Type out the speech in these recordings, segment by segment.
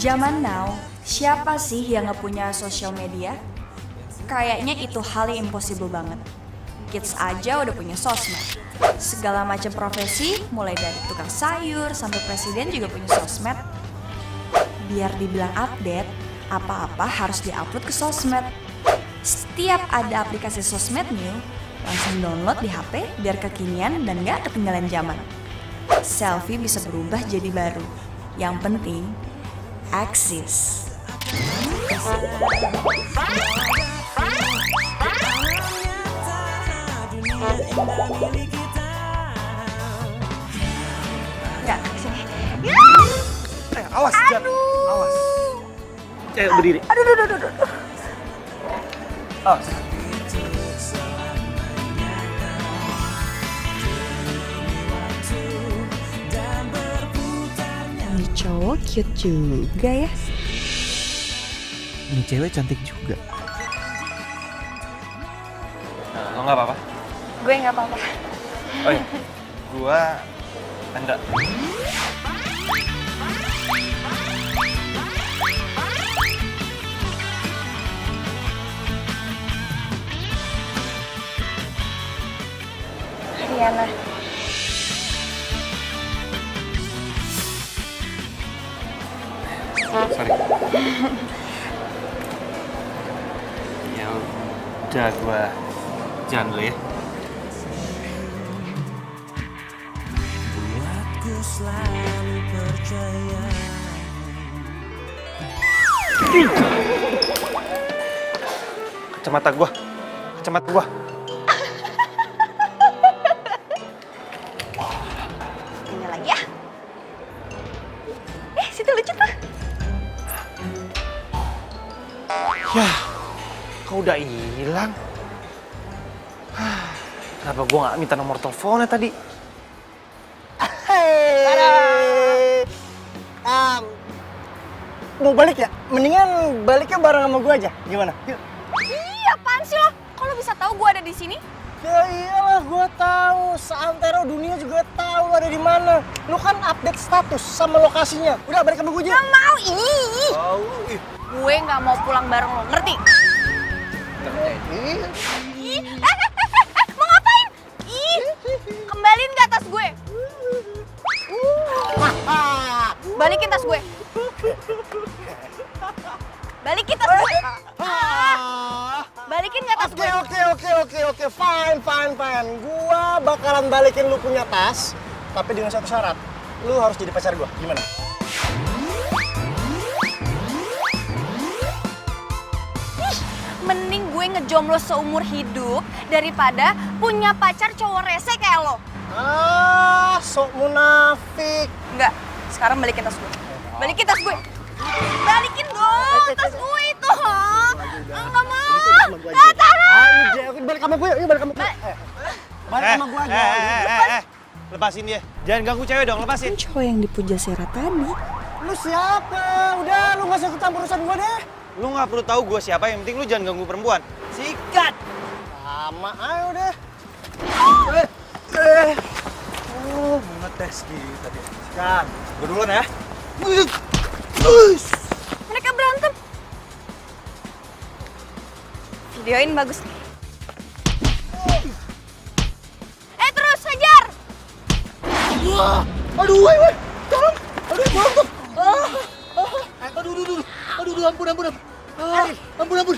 Zaman now, siapa sih yang nggak punya sosial media? Kayaknya itu hal yang impossible banget. Kids aja udah punya sosmed. Segala macam profesi, mulai dari tukang sayur sampai presiden juga punya sosmed. Biar dibilang update, apa-apa harus diupload ke sosmed. Setiap ada aplikasi sosmed new, langsung download di HP biar kekinian dan gak ketinggalan zaman. Selfie bisa berubah jadi baru. Yang penting, eksis. Enggak, sini. Awas, Jan. Awas. Berdiri. Aduh. Awas. Ini cowok cute juga ya. Ini cewek cantik juga. Lo nggak apa-apa? Gue nggak apa-apa. Oh iya, gua Anda. Riana. Sorry. Ya udah, gua jalan dulu ya. Buatku selalu percaya. Kacamata gua. Ini lagi ya. Situ lucu tuh. Yah, kau udah hilang. Kenapa gua nggak minta nomor teleponnya tadi? Mau balik ya? Mendingan baliknya bareng sama gue aja. Gimana? Yuk. Iya, apaan sih lo? Kok lo bisa tahu gue ada di sini? Ya iyalah, gue tahu. Seantero dunia juga tahu lo ada di mana. Lo kan update status sama lokasinya. Udah balik sama gue aja. Gak mau, Gue nggak mau pulang bareng lo, ngerti? Mau ngapain? Kembaliin gak tas gue? Balikin tas gue. Balikin tas gue. Balikin gak tas gue? Oke. Fine. Gua bakalan balikin lu punya tas, tapi dengan satu syarat. Lu harus jadi pacar gua. Gimana? Mending gue ngejomblo seumur hidup daripada punya pacar cowok rese kayak lo. Sok munafik. Enggak, sekarang balikin tas gue. Balikin tas gue. Balikin dong tas gue itu. Enggak mau. Udah, balik sama gue. Yuk, balik sama gue. Balik sama gue aja. Lepasin dia. Jangan ganggu cewek dong, lepasin. Cowok yang dipuja Sera tadi. Lu siapa? Udah, lu gak usah ikut campur urusan gue deh. Lu nggak perlu tahu gue siapa, yang penting lu jangan ganggu perempuan. Sikat! Sama ayo deh. Ngetes kita dia. Kan, gue duluan ya. Mereka berantem. Videoin bagus nih. Terus hajar. Aduh, woi, tolong. Aduh, berantem. Aduh, ampun. Ampun.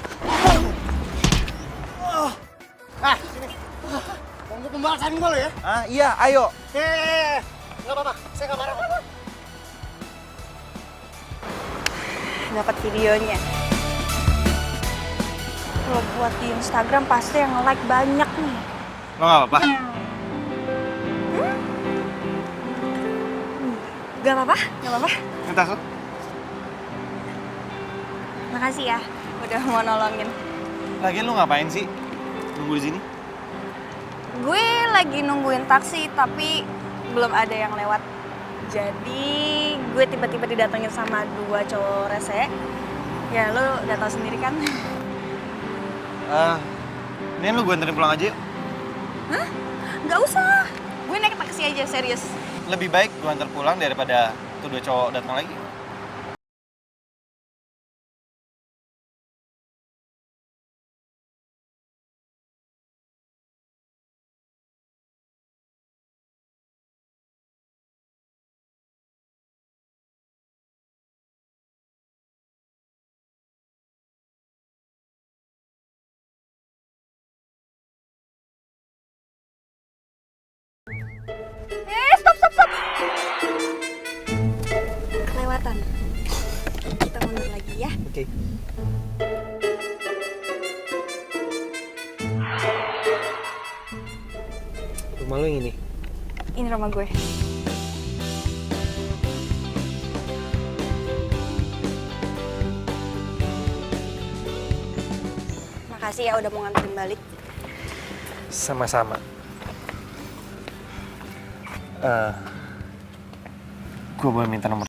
Sini. Tunggu pembalasan gue lo ya. Iya, ayo. Nggak apa-apa, saya nggak marah. Dapat videonya. Kalau buat di Instagram pasti yang like banyak nih. Lo nggak apa-apa? Gak apa-apa? Ngetas lo? Makasih ya, udah mau nolongin. Lagian lu ngapain sih? Nunggu di sini? Gue lagi nungguin taksi, tapi belum ada yang lewat. Jadi gue tiba-tiba didatengin sama dua cowok rese. Ya lo udah tau sendiri kan. Ini lu gue anterin pulang aja yuk. Hah? Gak usah. Gue naik taksi aja, serius. Lebih baik gue antar pulang daripada tuh dua cowok datang lagi. ya. Oke. Rumah lo yang ini? Ini rumah gue. Makasih ya udah mau nganterin balik. Sama-sama. Gue boleh minta nomor.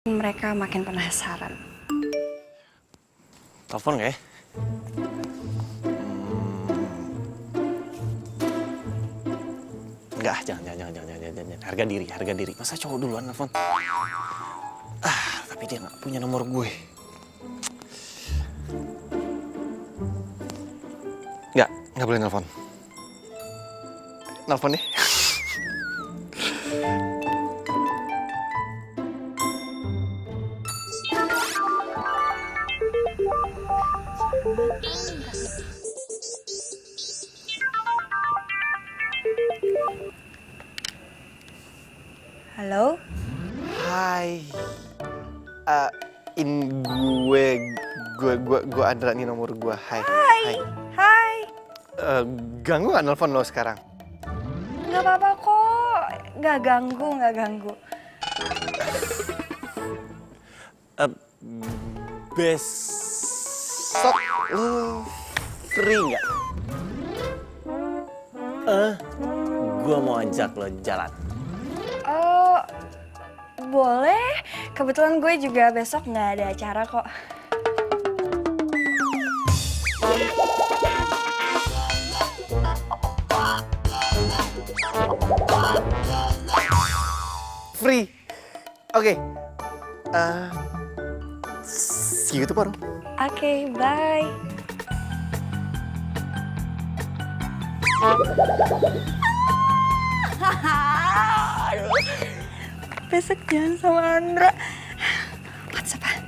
Mereka makin penasaran. Telepon nggak ya? Enggak, jangan. Harga diri. Masa cowok duluan telepon? Tapi dia nggak punya nomor gue. Nggak boleh nelfon. Nelfon deh. Halo? Hai. Gue Andra, nih nomor gue. Hai. Hai. Ganggu nggak nelfon lo sekarang? Nggak apa-apa kok. Nggak ganggu. Besok lo free nggak? Gue mau ajak lo jalan. Oh, boleh. Kebetulan gue juga besok nggak ada acara kok. Free. Oke. See you tomorrow. Oke, bye. Besok jalan sama Andra. WhatsApp-an.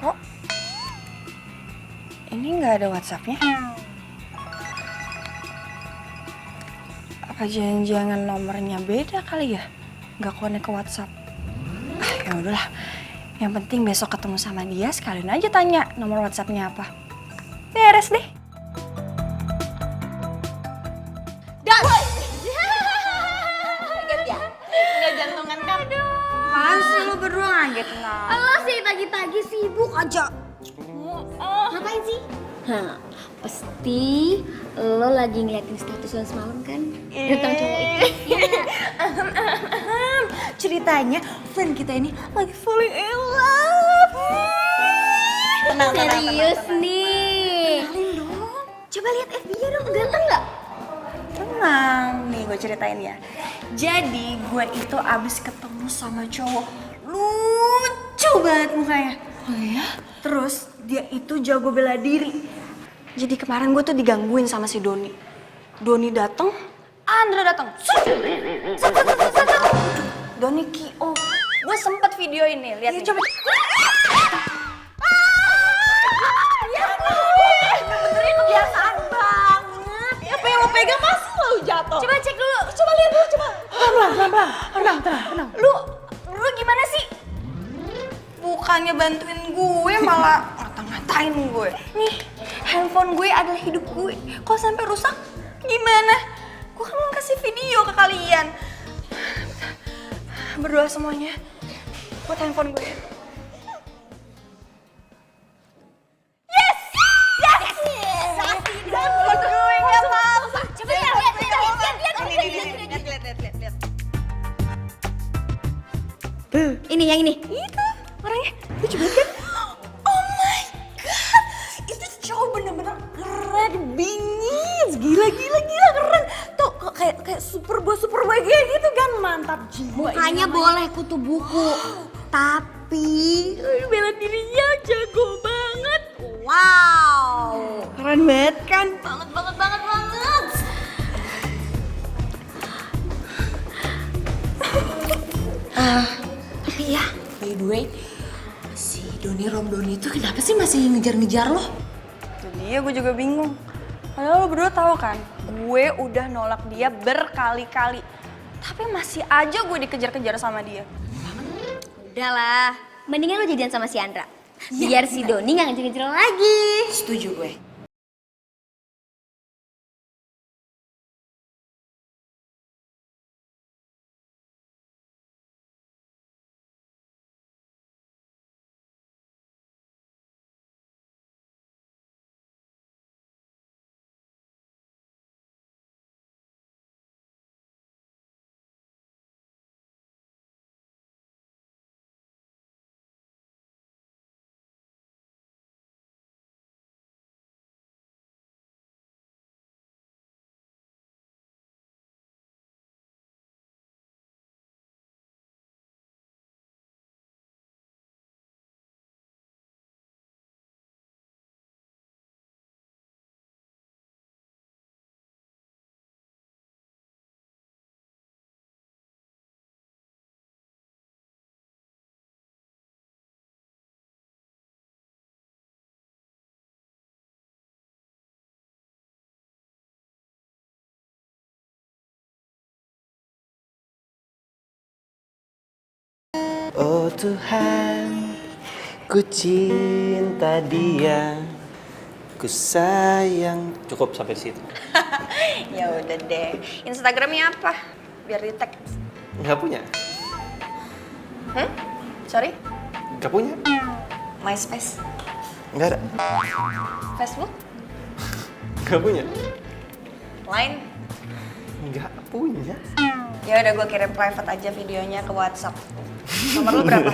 Kok ini nggak ada WhatsApp-nya? Apa jangan-jangan nomornya beda kali ya? Nggak connect ke WhatsApp. Ya udahlah. Yang penting besok ketemu sama dia sekalian aja tanya nomor WhatsApp-nya apa. Beres deh. kaget nah. Lo sih pagi-pagi sibuk aja. Ngapain sih? Hah, pasti lo lagi ngeliatin status lo semalam kan? Tentang cowok itu. Ceritanya friend kita ini lagi falling in love. Tenang. Serius nih. Kenalin dong. Coba lihat FB-nya dong, ganteng nggak? Tenang, nih gue ceritain ya. Jadi gue itu abis ketemu sama cowok lucu banget mukanya. Oh ya? Terus dia itu jago bela diri. Jadi kemarin gue tuh digangguin sama si Doni. Doni dateng, Andra dateng. Doni Kio. Gue sempet video ini, lihat nih. Coba. Benernya kebiasaan banget. Apa yang lo pegang masih lo jatuh. Coba cek dulu. Coba lihat dulu, coba. Tenang. Lu gimana sih? Bukannya bantuin gue malah ngata-ngatain gue. Nih, handphone gue adalah hidup gue. Kalau sampai rusak, gimana? Gue kan mau kasih video ke kalian. Berdoa semuanya buat handphone gue. Yes! Handphone gue nggak apa-apa. Coba lihat. Ini yang ini. Itu orangnya lucu banget kan? Oh my god, itu cowok bener-bener keren, bingits, gila keren. Tuh kayak super boy kayak gitu kan, mantap jiwa. Mukanya boleh kutu buku, tapi Bela dirinya jago banget. wow. Keren banget kan? Banget. Tapi ya, by the way, si Rom Doni itu kenapa sih masih ngejar-ngejar lo? Itu dia, gue juga bingung. Padahal lo berdua tahu kan, gue udah nolak dia berkali-kali. Tapi masih aja gue dikejar-kejar sama dia. Udahlah, mendingan lo jadian sama si Andra. Biar si Doni nggak ngejar-ngejar lo lagi. Setuju gue. Oh Tuhan, ku cinta dia, ku sayang. Cukup sampai situ. Ya udah deh. Instagramnya apa? Biar di tag. Nggak punya? Sorry? Nggak punya? MySpace? Nggak ada. Facebook? Nggak punya? Line? Nggak punya. Ya udah, gue kirim private aja videonya ke WhatsApp. Nomor lu berapa?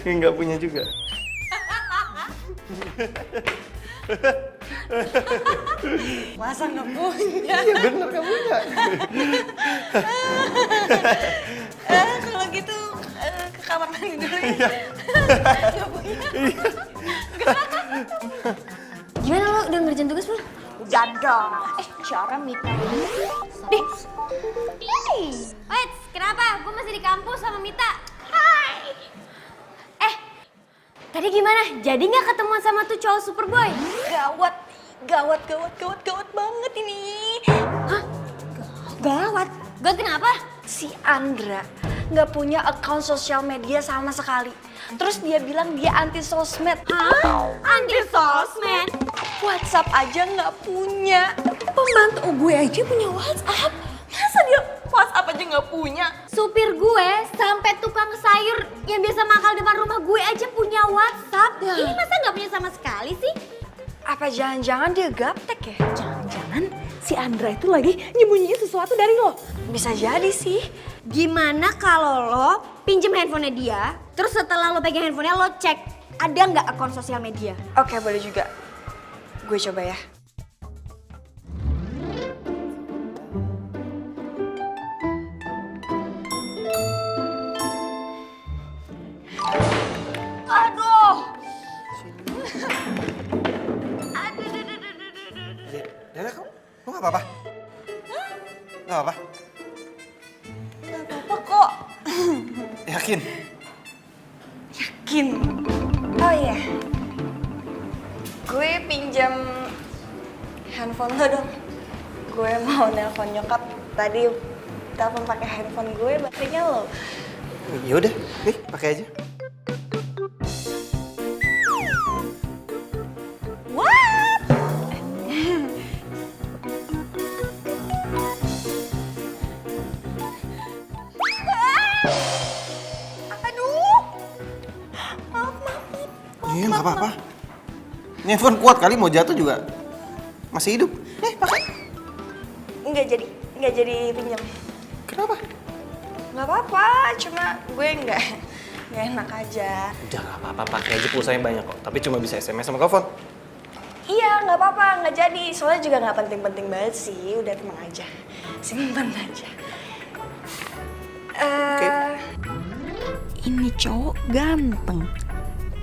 Nggak punya juga. Masa nggak punya? Iya bener nggak punya. Kalau gitu ke kamar mandi dulu ya. Nggak punya. Gimana lo udah ngerjain tugas belum? Udah dong. Cara Mita. Dih. Wait, kenapa? Gue masih di kampus sama Mita. Hai. Tadi gimana? Jadi nggak ketemuan sama tuh cowok Superboy? Gawat banget ini. Hah? Gawat? Gawat kenapa? Si Andra nggak punya account sosial media sama sekali. Terus dia bilang dia anti sosmed. Hah? Anti sosmed? WhatsApp aja nggak punya. Pembantu gue aja punya WhatsApp. Masa dia WhatsApp aja nggak punya. Supir gue sampai tukang sayur yang biasa mangkal depan rumah gue aja punya WhatsApp. Ya. Ini masa nggak punya sama sekali sih? Apa jangan-jangan dia gaptek ya? Jangan-jangan si Andra itu lagi nyembunyiin sesuatu dari lo. Bisa jadi sih. Gimana kalau lo pinjem handphonenya dia, terus setelah lo pegang handphonenya lo cek ada nggak akun sosial media? Oke, boleh juga. Gue coba ya. Aduh. Dada, kamu nggak apa-apa? Nggak apa-apa? Gak apa-apa kok. Yakin? Yakin. Oh iya. Gue pinjam handphone lo dong. Gue mau nelpon nyokap. Tadi telepon pakai handphone gue, baterainya lo. Yaudah, nih pakai aja. What? Aduh. Maaf. Iya, nggak apa-apa. Ini handphone kuat kali, mau jatuh juga masih hidup. Nih, pakai. Nggak jadi pinjam. Kenapa? Nggak apa-apa, cuma gue nggak enak aja. Udah gak apa-apa, pakai aja pulsanya banyak kok. Tapi cuma bisa SMS sama telepon. Iya, nggak apa-apa, nggak jadi. Soalnya juga nggak penting-penting banget sih. Udah tenang aja, simpan aja. Ini cowok ganteng,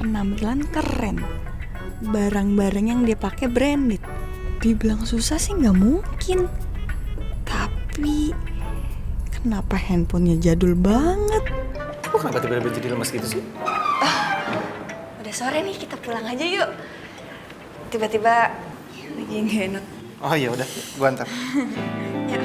penampilan keren, barang-barang yang dia pakai branded. Dibilang susah sih nggak mungkin. Tapi kenapa handphonenya jadul banget? Kok kenapa tiba-tiba jadi lemas gitu sih? Udah sore nih, kita pulang aja yuk. Tiba-tiba lagi nggak enak. Oh iya udah, gua antar. Ya.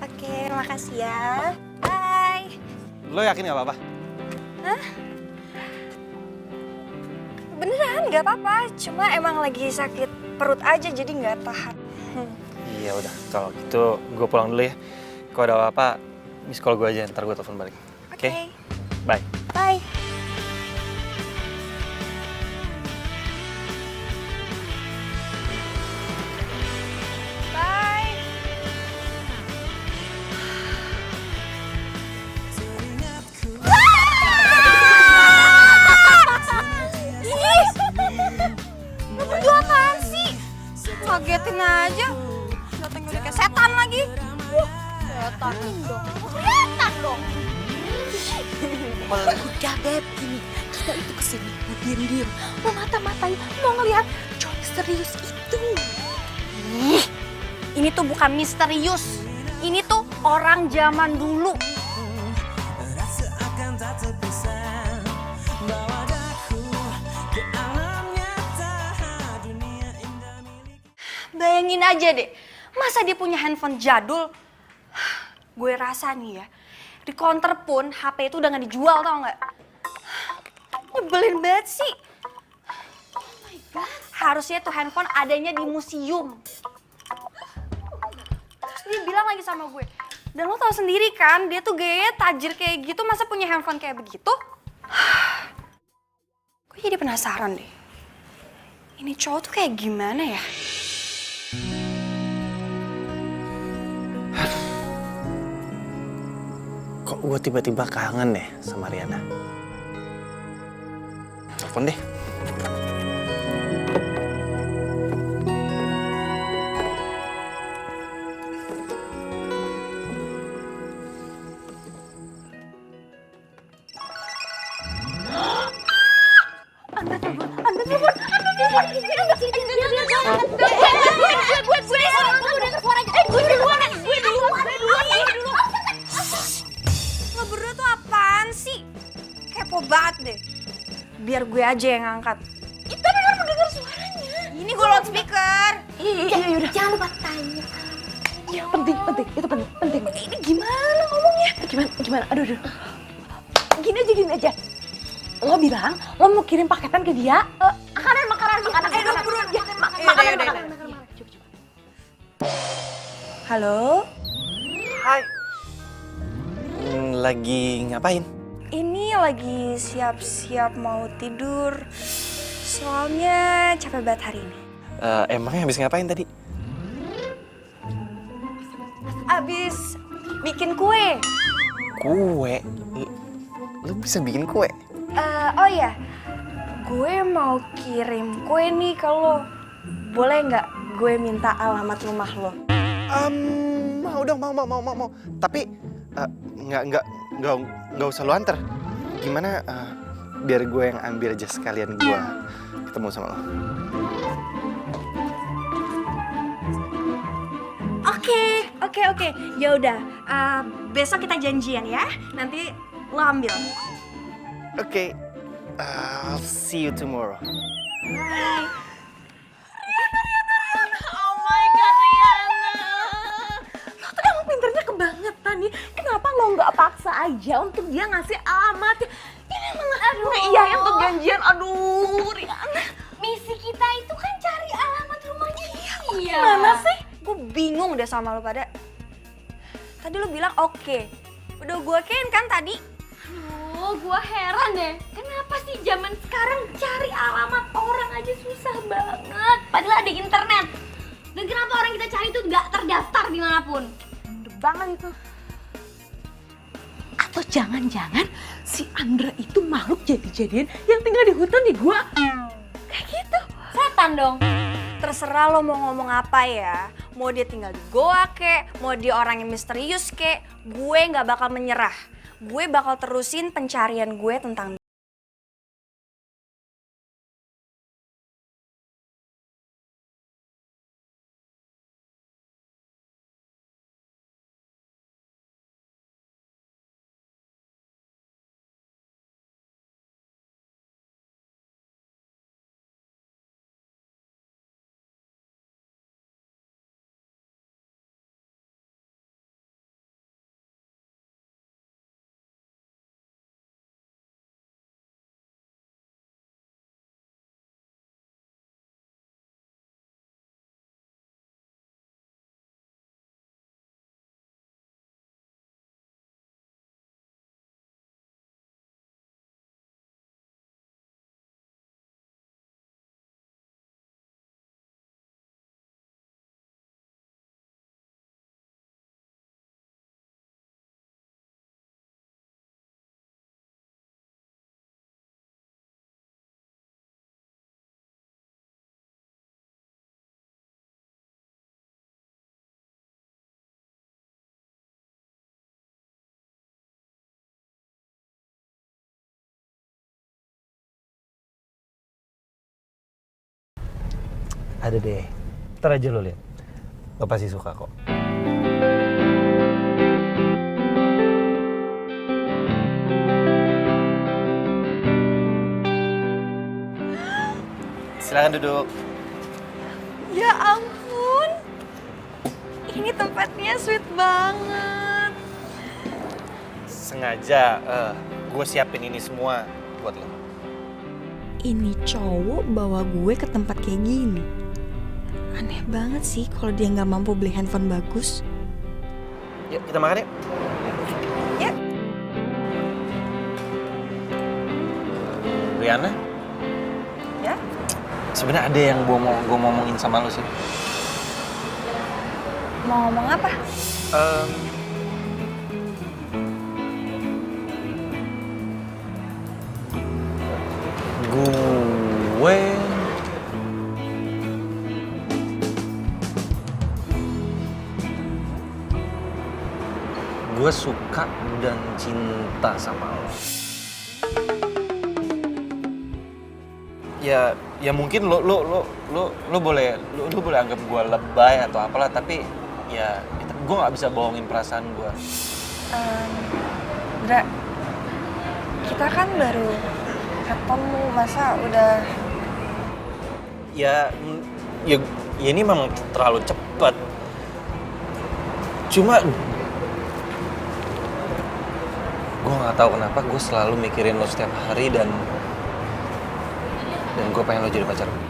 Oke, makasih ya. Bye. Lo yakin nggak apa-apa? Beneran nggak apa-apa, cuma emang lagi sakit perut aja jadi nggak tahan. Iya udah, kalau gitu gue pulang dulu ya. Kalau ada apa-apa, miss call gue aja, ntar gue telepon balik. Oke? Oke. Bye. Bye. Bye. Lu berdua apaan sih? Kagetin aja. Dateng udah kayak setan lagi. Wah, setan dong. Kelihatan dong. Udah Beb, gini. Kita itu kesini mau diem-diem. Mau mata-matain, mau ngeliat cowok serius itu. Ini tuh bukan misterius. Ini tuh orang zaman dulu. Bayangin aja deh, masa dia punya handphone jadul? Gue rasa nih ya, di counter pun HP itu udah gak dijual, tau gak? Nyebelin banget sih. Oh my God. Harusnya tuh handphone adanya di museum. Terus dia bilang lagi sama gue, dan lo tau sendiri kan, dia tuh gayanya tajir kayak gitu, masa punya handphone kayak begitu? Gue jadi penasaran deh, ini cowok tuh kayak gimana ya? Kok gue tiba-tiba kangen deh sama Riana? Telepon deh. Lo berdua tuh apaan sih? Kepo banget deh. Biar gue aja yang ngangkat. Kita benar mendengar suaranya. Ini gue loudspeaker. Iya, udah. Jangan lupa tanya. Iya, penting, itu penting. Ini gimana ngomongnya? Gimana? Aduh. Gini aja. Lo bilang lo mau kirim paketan ke dia. Makanan. Ayo buruan. Ya, makanan. Coba. Halo? Hai. Lagi ngapain? Ini lagi siap-siap mau tidur. Soalnya capek banget hari ini. Emangnya habis ngapain tadi? Abis bikin kue. Kue? Lu bisa bikin kue? Oh iya, gue mau kirim kue nih ke lo. Boleh nggak gue minta alamat rumah lo? Mau dong, mau. Tapi nggak usah lu anter. Gimana biar gue yang ambil aja sekalian gue ketemu sama lo. Oke. Ya udah, besok kita janjian ya. Nanti lo ambil. Oke. I'll see you tomorrow. Bye. Oh my God, Riana. Lo tuh emang pinternya kebangetan nih. Kenapa lo nggak paksa aja untuk dia ngasih alamatnya? Ini emang iya yang untuk janjian. Aduh, Riana. Misi kita itu kan cari alamat rumahnya dia. Gimana sih? Gue bingung deh sama lo pada. Tadi lo bilang oke. Udah gue okein kan tadi? Oh, gua heran deh. Kenapa sih zaman sekarang cari alamat orang aja susah banget? Padahal ada internet. Dan kenapa orang kita cari itu nggak terdaftar dimanapun? Bener banget itu. Atau jangan-jangan si Andra itu makhluk jadi-jadian yang tinggal di hutan di gua. Kayak gitu. Setan dong. Terserah lo mau ngomong apa ya. Mau dia tinggal di goa kek, mau dia orang yang misterius kek, gue nggak bakal menyerah. Gue bakal terusin pencarian gue tentang Ada deh. Ntar aja lo lihat. Lo pasti suka kok. Silakan duduk. ya ampun. Ini tempatnya sweet banget. Sengaja gue siapin ini semua buat lo. Ini cowok bawa gue ke tempat kayak gini. Aneh banget sih kalau dia nggak mampu beli handphone bagus. Yuk kita makan yuk. Ya. Riana? Ya? Sebenarnya ada yang gue mau ngomongin sama lo sih. Mau ngomong apa? Gue suka dan cinta sama lo. Ya mungkin lo boleh anggap gue lebay atau apalah, tapi ya gue nggak bisa bohongin perasaan gue. Dra, kita kan baru ketemu, masa udah... Ya ini memang terlalu cepat. Cuma nggak tahu kenapa gue selalu mikirin lo setiap hari dan gue pengen lo jadi pacar gue.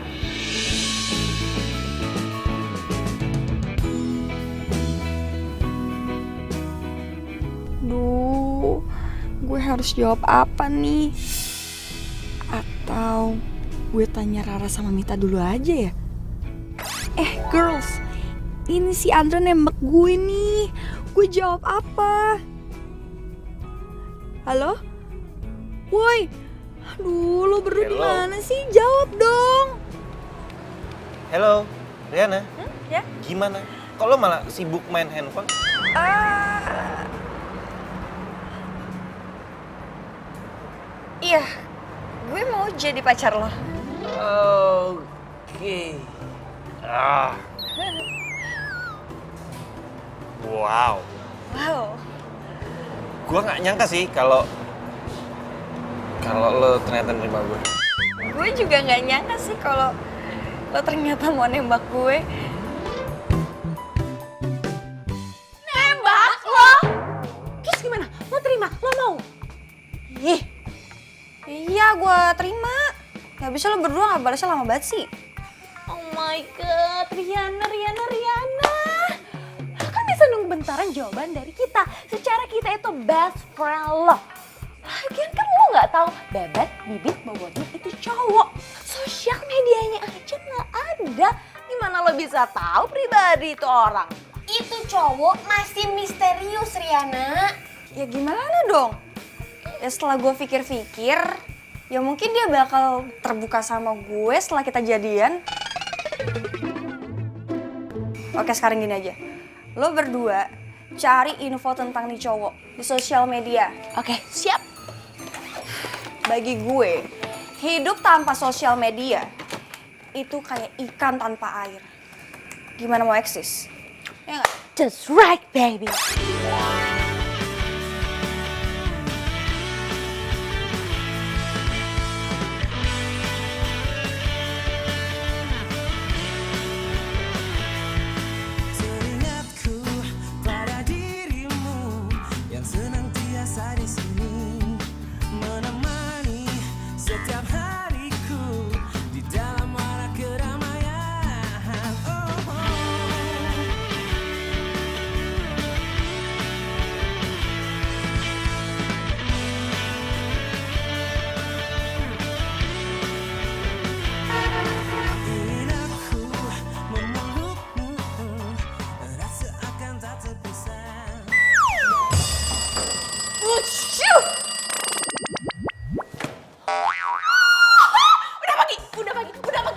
Duh, gue harus jawab apa nih? Atau gue tanya Rara sama Mita dulu aja ya? Girls, ini si Andra nembak gue nih. Gue jawab apa? Halo? Woi, aduh lo berdua di Hello. mana sih? Jawab dong. Halo, Riana. Ya? Gimana? Kok lo malah sibuk main handphone? Iya, gue mau jadi pacar lo. Oke. Wow. Wow. Gue nggak nyangka sih kalau lo ternyata nerima gue. Gue juga nggak nyangka sih kalau lo ternyata mau nembak gue. Nembak lo? Terus gimana? Lo terima? Lo mau? Ih, Iya, gue terima. Ya bisa lo berdua nggak balasnya lama banget sih. oh my god, Riana. Kan bisa nunggu bentaran jawaban dari kita. Secara kita itu best friend lo. Lagian kan lo nggak tahu Bebek, Bibit, Bobotnya itu cowok. Sosial medianya aja nggak ada. Gimana lo bisa tahu pribadi itu orang? Itu cowok masih misterius, Riana. Ya gimana dong? Ya setelah gue pikir-pikir, ya mungkin dia bakal terbuka sama gue setelah kita jadian. Oke, sekarang gini aja. Lo berdua cari info tentang nih cowok di sosial media. Oke, siap. Bagi gue, hidup tanpa sosial media itu kayak ikan tanpa air. Gimana mau eksis? Ya nggak? Just right, baby. Teringatku pada dirimu yang senantiasa di sini menemani setiap hariku di dalam warna keramaian. Oh, oh. Ingin aku memelukmu, rasa akan tak terpisah. Udah pagi.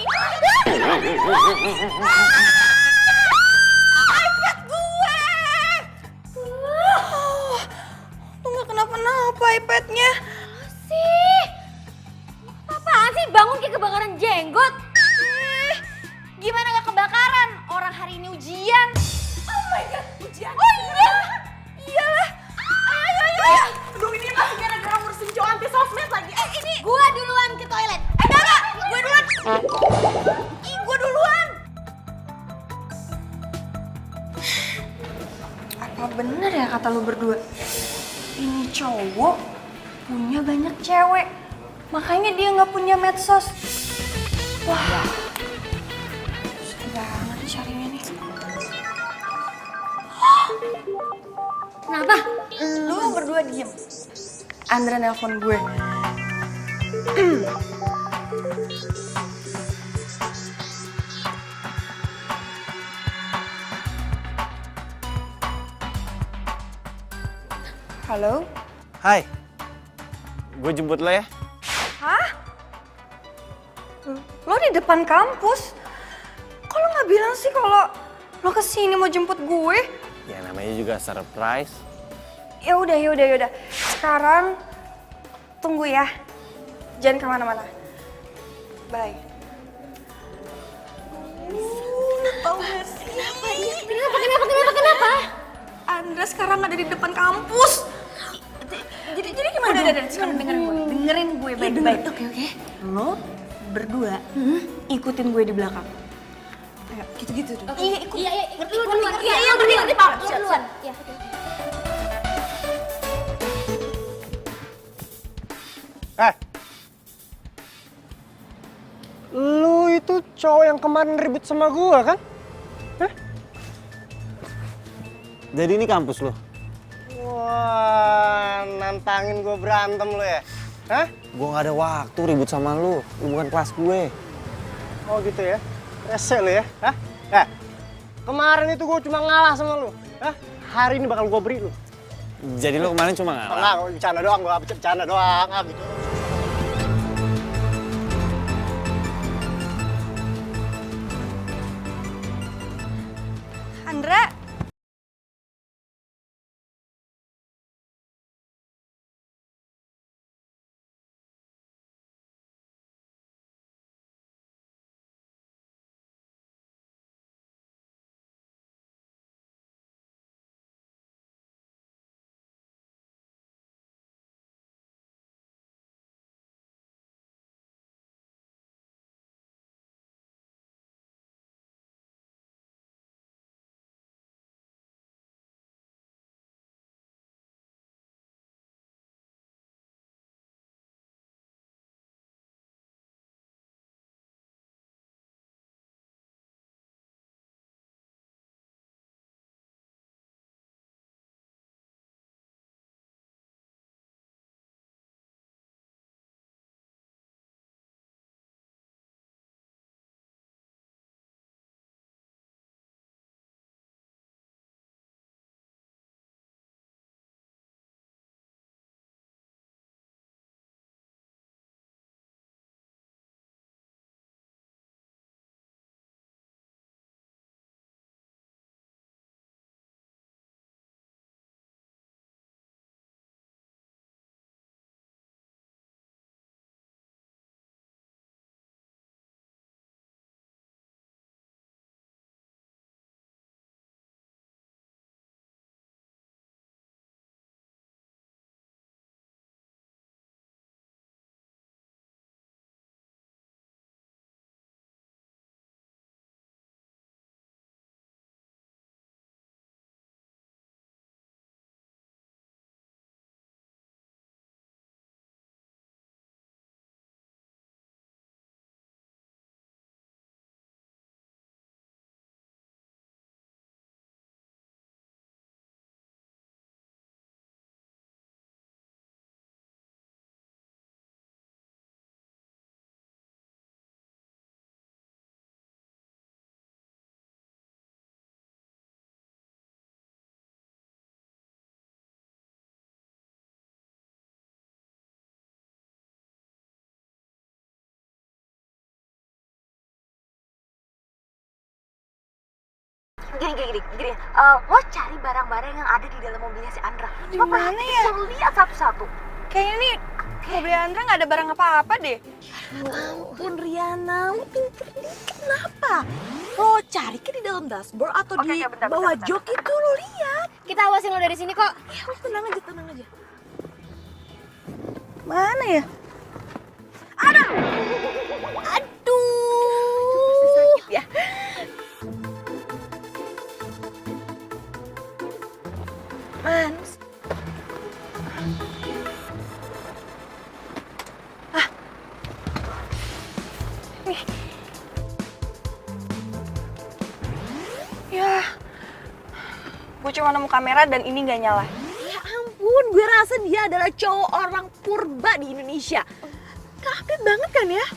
Lo nggak kenapa-napa iPadnya. Sih. Apaan sih bangun kayak kebakaran jenggot? Gimana gak kebakaran? Orang hari ini ujian. Oh my god, ujian. Oh iya, iyalah. Ayo. Aduh, ini masih gara-gara ngurusin cowok anti sosmed lagi. Ini Gua duluan ke toilet. enggak, gue duluan. Gue duluan. Apa bener ya kata lu berdua? Ini cowok punya banyak cewek, makanya dia nggak punya medsos. Wah, susah banget carinya nih. Kenapa? Lu berdua diem. Andra nelpon gue. Halo? Hai, gue jemput lo ya. Hah? Lo di depan kampus? Kok lo nggak bilang sih kalau lo kesini mau jemput gue? Ya namanya juga surprise. Ya udah. Sekarang tunggu ya. Jangan kemana-mana. Bye. Lo tau gak sih? Kenapa? Andra sekarang ada di depan kampus. Jadi gimana? Udah, sekarang dengerin gue baik-baik. Oke. Lo berdua ikutin gue di belakang. Ayo, gitu-gitu tuh. Iya, ikut. Iya, duluan. Iya, berdua. Iya, oke. Lu itu cowok yang kemarin ribut sama gua kan? Jadi ini kampus lo? Wah, nantangin gua berantem lu ya? Hah? Gue gak ada waktu ribut sama lu bukan kelas gue. Oh gitu ya? Rese lu ya? Hah? Kemarin itu gua cuma ngalah sama lu. Hah? Hari ini bakal gua beri lu. Jadi lo kemarin cuma ngalah? Enggak, gua bercanda doang, gua bercanda doang. Gitu. Andra, Gini. Lo cari barang-barang yang ada di dalam mobilnya si Andra. Di mana ya? Lo lihat satu-satu. kayaknya nih mobil Andra nggak ada barang apa-apa deh. Ya ampun Riana, lo pinter dikit kenapa? Lo cari ke di dalam dashboard atau di bawah jok itu lo lihat. Kita awasin lo dari sini kok. Ya lo tenang aja. Mana ya? Aduh. Sakit ya. Mans. Nih. Ya. Gue cuma nemu kamera dan ini nggak nyala. Ya ampun, gue rasa dia adalah cowok orang purba di Indonesia. Update banget kan ya?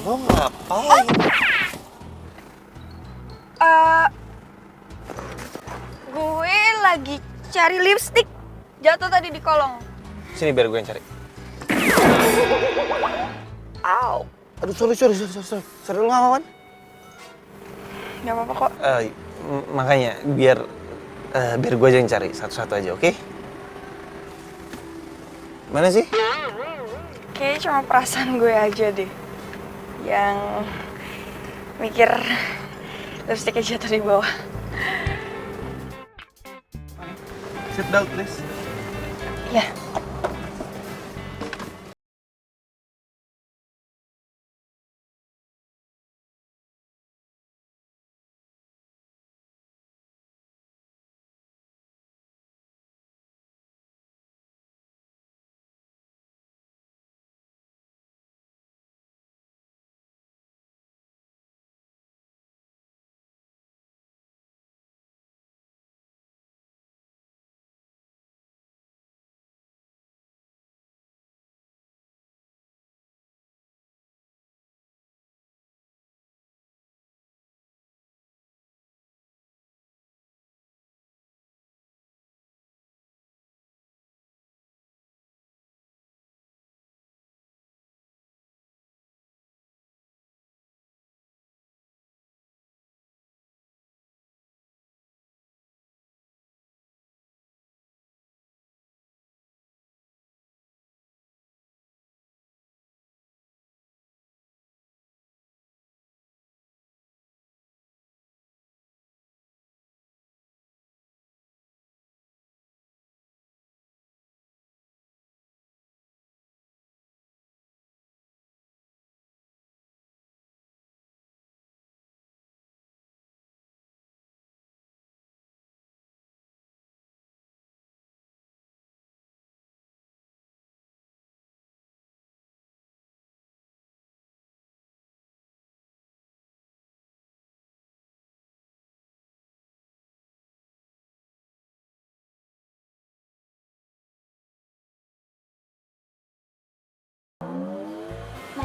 Lo ngapain? Gue lagi cari lipstick. Jatuh tadi di kolong. Sini biar gue yang cari. Au. Aduh, sorry. Sorry, lo nggak apa-apa? Gak apa-apa kok. Makanya biar gue aja yang cari satu-satu aja, oke? Mana sih? Kayaknya cuma perasaan gue aja deh yang mikir lipstiknya jatuh di bawah. Sit down, please. Ya.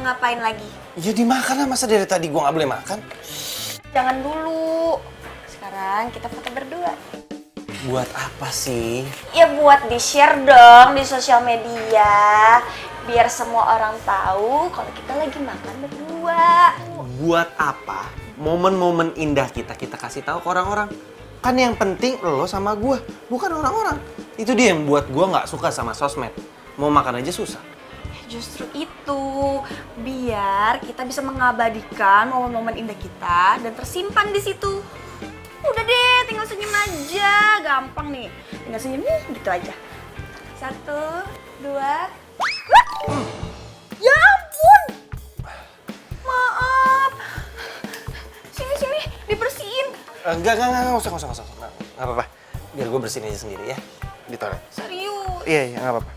ngapain lagi? Ya dimakan lah, masa dari tadi gue nggak boleh makan? Jangan dulu. Sekarang kita foto berdua. Buat apa sih? Ya buat di-share dong di sosial media. Biar semua orang tahu kalau kita lagi makan berdua. Buat apa? Momen-momen indah kita kasih tahu ke orang-orang. Kan yang penting lo sama gue, bukan orang-orang. Itu dia yang buat gue nggak suka sama sosmed. Mau makan aja susah. Justru itu, biar kita bisa mengabadikan momen-momen indah kita dan tersimpan di situ. Udah deh, tinggal senyum aja, gampang nih. Tinggal senyum nih, gitu aja. 1, 2. Ya ampun, maaf. Sini, dibersihin. Enggak usah. Nggak apa-apa. Biar gue bersihin aja sendiri ya. Di toilet. Serius, Iya, nggak apa-apa.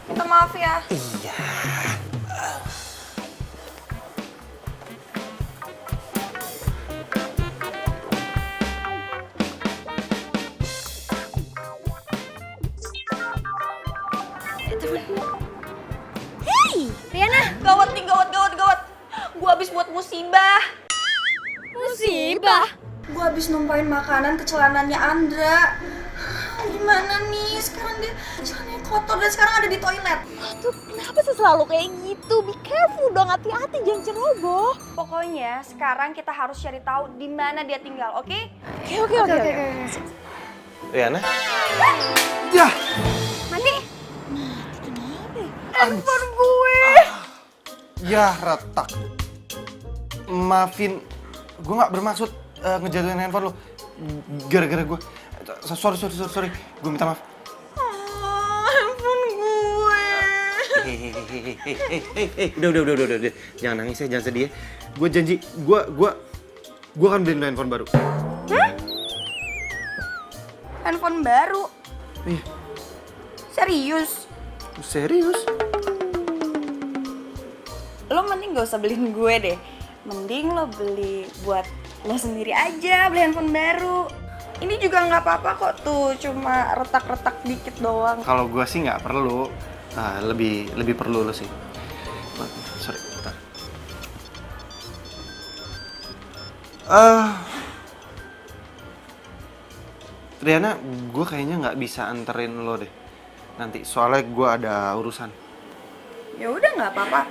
minta maaf ya. Iya. Riana, gawat nih, gawat. Gua habis buat musibah. Musibah? Gua habis numpain makanan ke celananya Andra. Gimana nih? Sekarang dia celananya kotor dan sekarang ada di toilet. Tuh, kenapa sih selalu kayak gitu? Be careful dong, hati-hati jangan ceroboh. Pokoknya sekarang kita harus cari tahu di mana dia tinggal, oke? Oke. Riana? Ya! Mati. Handphone gue! Ya, retak. Maafin, gue nggak bermaksud ngejatuhin handphone lo. Gara-gara gue. Sorry. Gue minta maaf. Handphone gue. Hei, udah. Jangan nangis ya, jangan sedih ya. Gue janji, gue akan beliin lo handphone baru. Handphone baru? Iya. Serius? Serius? Lo mending gak usah beliin gue deh. Mending lo beli buat lo sendiri aja, beli handphone baru. Ini juga nggak apa-apa kok tuh, cuma retak-retak dikit doang. Kalau gue sih nggak perlu. Lebih perlu lo sih. Sorry, bentar. Riana, gue kayaknya nggak bisa anterin lo deh. Nanti, soalnya gue ada urusan. Ya udah nggak apa-apa.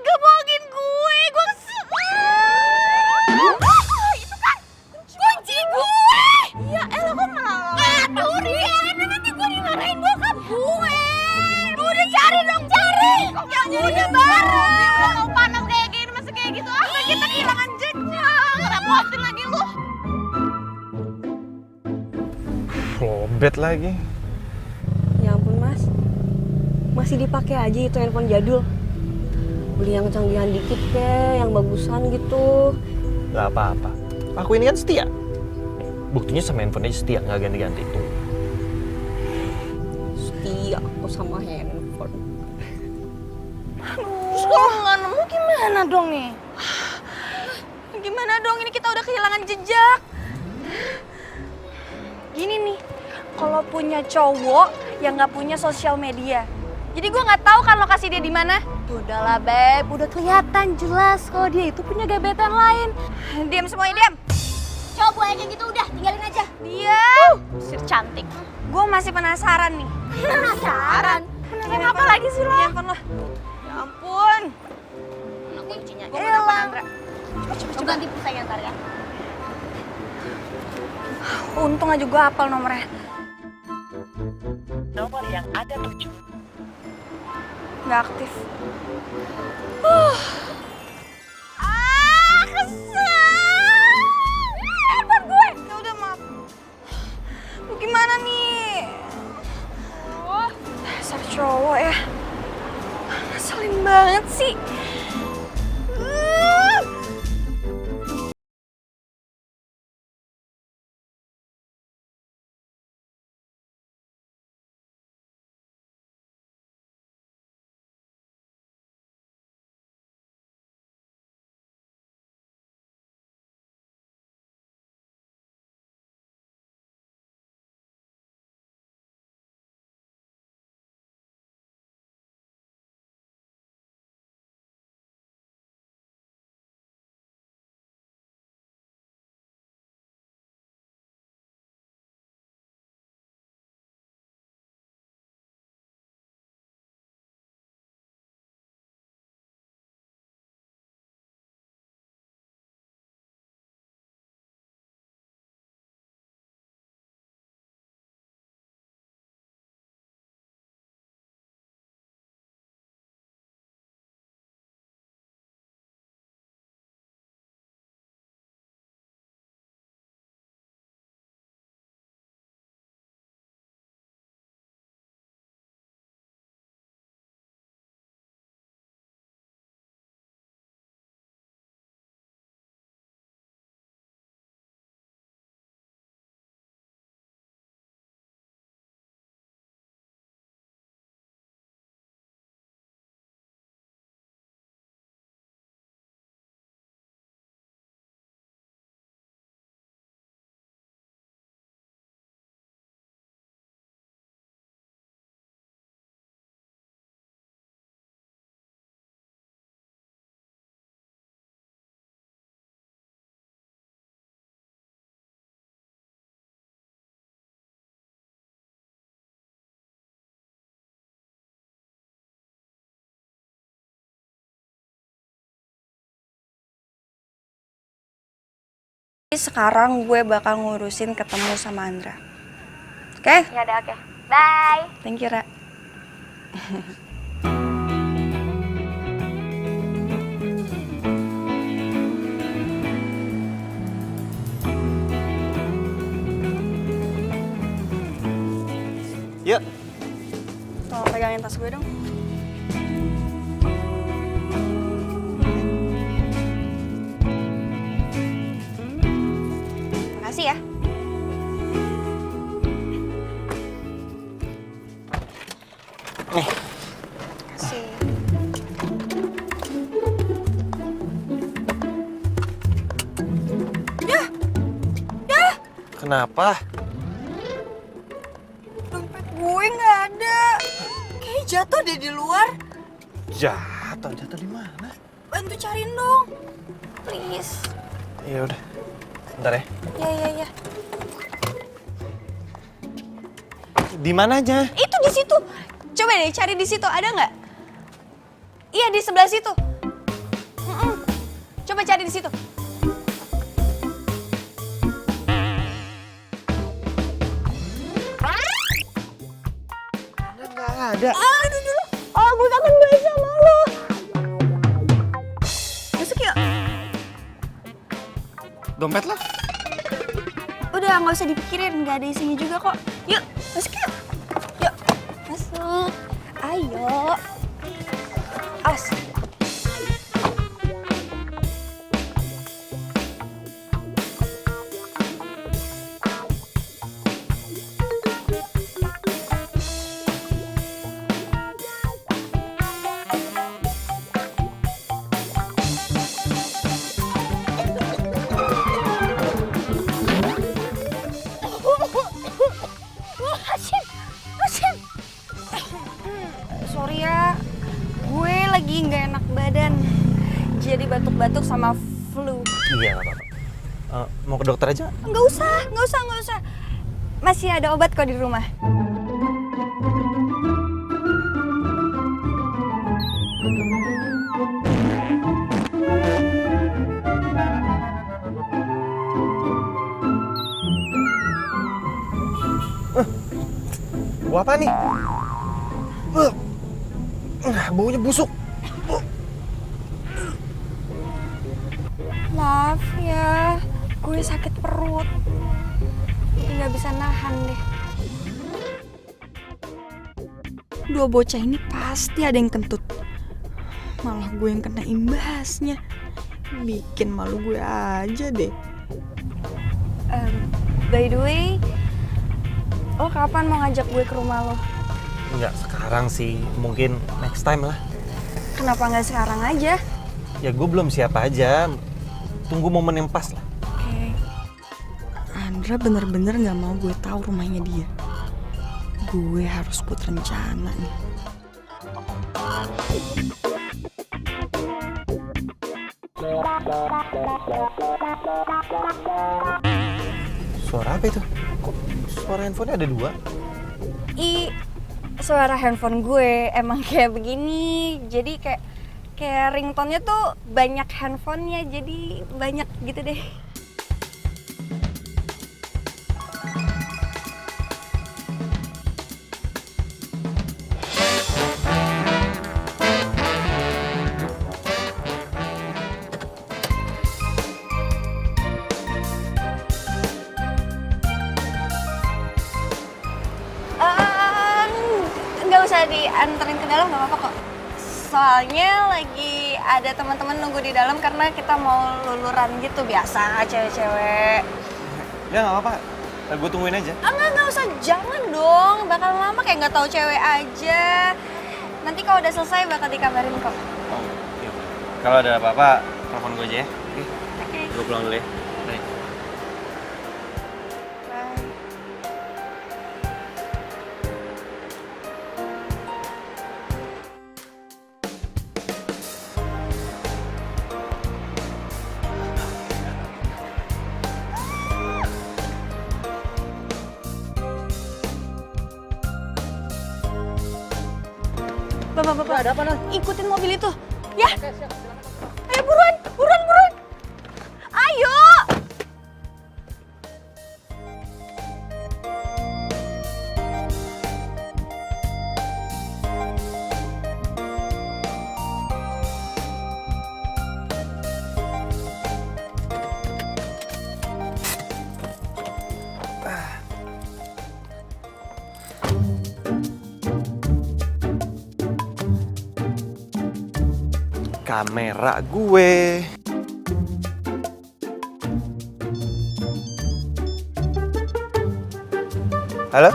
Gemokin gue kesel. Itu kan kunci gue. Ya elah kok malah. Aduh Riana, nanti gue dimarahin bokap gue. Udah cari dong, cari. Yang udah bareng. Udah mau panas kayak gini masih kayak gitu. Apa kita kehilangan jejak. Ngerepotin lagi lu. lowbat lagi. Ya ampun mas, masih dipakai aja itu handphone jadul. Beli yang canggihan dikit kek, yang bagusan gitu. Gak apa-apa. Aku ini kan setia. Buktinya sama handphone aja setia, nggak ganti-ganti tuh. Setia aku sama handphone. Terus kalau nggak nemu gimana dong nih? Gimana dong, ini kita udah kehilangan jejak. Gini nih, kalau punya cowok yang nggak punya sosial media, jadi gue nggak tahu kan lokasi dia di mana. Udahlah beb, udah kelihatan jelas kalau dia itu punya gebetan lain. Diam semuanya, diam. Coba aja gitu udah, tinggalin aja. Diam. Sir cantik. Gue masih penasaran nih. Penasaran? Penasaran apa lagi sih lo? Handphone lo. Ya ampun. Mana kuncinya? Gue mau telepon Andra. Coba ganti pulsanya ntar ya. Untung aja gue hafal nomornya. Nomor yang Anda tuju Nggak aktif. Kesel. Handphone gue. Ya udah maaf. Lu gimana nih? Dasar cowok ya. Ngeselin banget sih. Sekarang gue bakal ngurusin ketemu sama Andra. Oke? Ya udah oke. Bye. Thank you, Ra. Yuk. Tolong pegangin tas gue dong. Makasih ya. Makasih. Kenapa? Dompet gue nggak ada. Kayaknya jatuh deh di luar. Jatuh di mana? Bantu cariin dong. Please. Ya udah. Bentar ya. Ya. Di mana aja? Itu di situ. Coba deh cari di situ, ada nggak? Iya di sebelah situ. Coba cari di situ. Nggak ada. Aduh dulu. Oh, gue kangen banget sama lo. Masuk yuk. Dompet lah. Udah nggak usah dipikirin, nggak ada isinya juga kok. Yuk, masuk yuk. Yuk, masuk. Ayo. Awas. Sorry ya, gue lagi nggak enak badan. Jadi batuk-batuk sama flu. Iya, nggak apa-apa. Mau ke dokter aja? Nggak usah. Masih ada obat kok di rumah. Gua apa nih? Baunya busuk. Maaf ya, gue sakit perut. Nggak bisa nahan deh. Dua bocah ini pasti ada yang kentut. Malah gue yang kena imbasnya. Bikin malu gue aja deh. By the way, lo kapan mau ngajak gue ke rumah lo? Nggak sekarang sih, mungkin next time lah. Kenapa nggak sekarang aja? Ya gue belum siap aja. Tunggu momen yang pas lah. Oke. Andra bener-bener nggak mau gue tahu rumahnya dia. Gue harus buat rencana nih. Suara apa itu? Kok suara handphonenya ada dua? Suara handphone gue emang kayak begini. Jadi kayak ringtone-nya tuh banyak handphonenya, jadi banyak gitu deh. Nggak usah dianterin ke dalam, nggak apa-apa kok. Soalnya lagi ada teman-teman nunggu di dalam karena kita mau luluran gitu, biasa cewek-cewek. Ya nggak apa-apa, gue tungguin aja. Nggak usah, jangan dong. Bakal lama kayak nggak tahu cewek aja. Nanti kalau udah selesai bakal dikabarin kok. Oh, iya. Kalau ada apa-apa, telepon gue aja ya. Oke. Oke. Gue pulang dulu ya. Baik. Bye. Bapak, ada apa nih? Ikutin mobil itu, ya? Ayo buruan. Ayo. Kamera gue. Halo?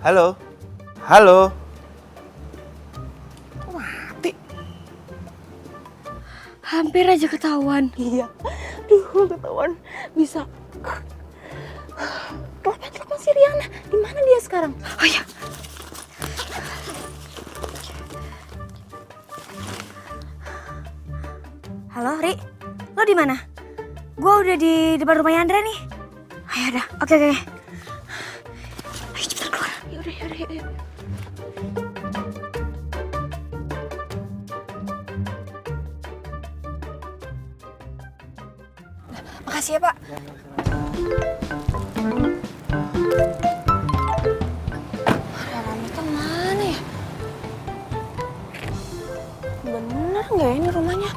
Halo? Halo? Kok mati? Hampir aja ketahuan. Iya. Duh, ketahuan. Bisa. Telepon si Riana. Di mana dia sekarang? Oh ya. Halo, Ri. Lo di mana? Gua udah di depan rumahnya Andra nih. Ayo dah. Oke. Ayo cepetan keluar. Yaudah. Makasih ya, Pak. Rara itu mana ya? Bener nggak ini rumahnya?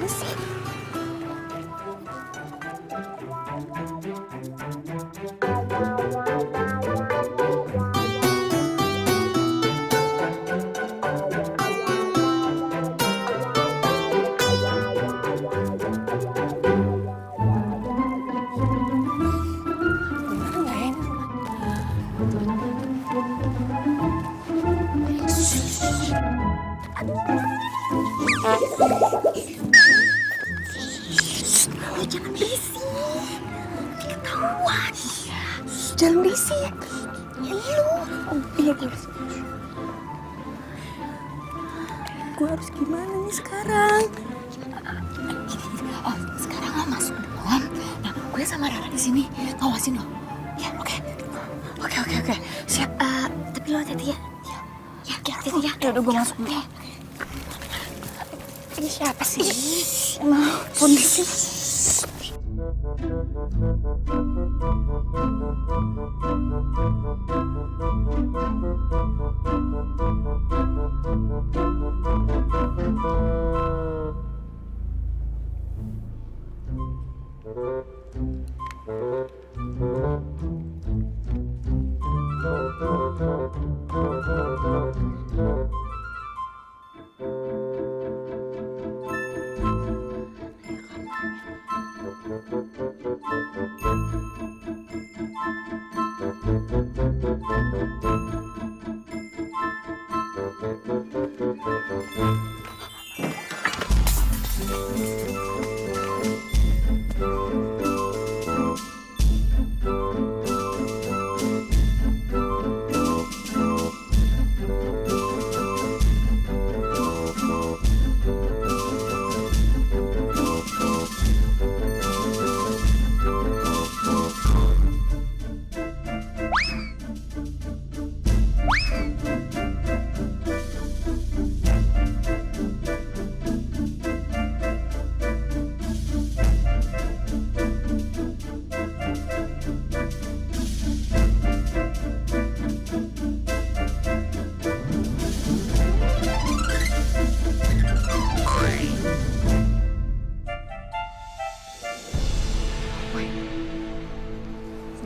gimana sih? Jangan berisik. Ketahuan. Jangan berisik. Ya lu. Oh, iya gue harus gimana nih sekarang? Oh, sekarang lo masuk duluan. Nah, gue sama Rara di sini ngawasin lo. Ya, oke. Oke. Siap. Tapi lo hati-hati ya. Ya, hati-hati ya. Udah gue masuk dulu. Ini siapa sih? Emang kondisi.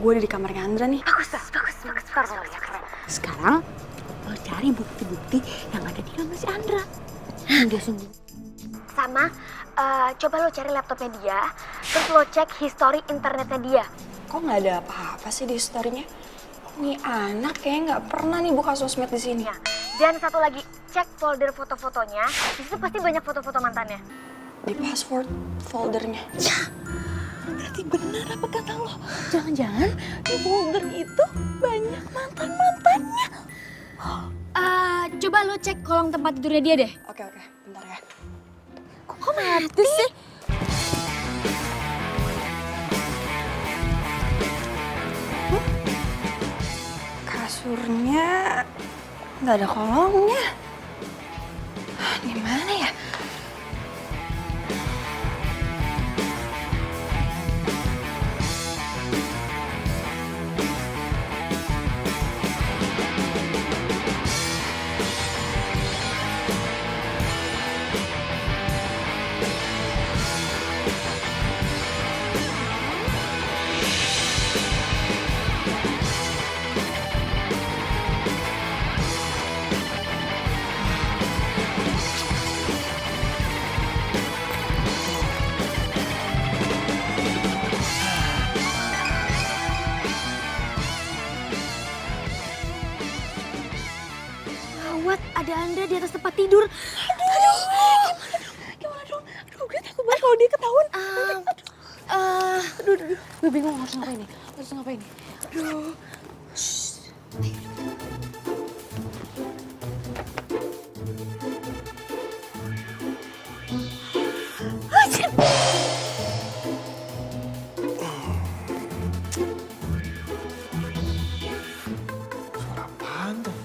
Gue udah di kamarnya Andra nih. Bagus. Sekarang lo cari bukti-bukti yang ada di kamar si Andra. Dia sungguh. Sama, coba lo cari laptopnya dia, terus lo cek history internetnya dia. Kok nggak ada apa-apa sih di historinya? Nih anak kayaknya nggak pernah nih buka sosmed di sini. Ya. Dan satu lagi, cek folder foto-fotonya. Di situ pasti banyak foto-foto mantannya. Di password foldernya. Ya, berarti benar apa kata lo? Jangan-jangan di folder itu banyak mantan-mantannya. Coba lo cek kolong tempat tidurnya dia deh. Oke, bentar ya. Kok mati sih? Kasurnya nggak ada kolongnya. Gimana ya? Gawat, ada Andra di atas tempat tidur. Gimana dong? Aduh, gue takut banget kalau dia ketahuan. Aduh. Gue bingung harus ngapain nih. Aduh. Suara apaan tuh?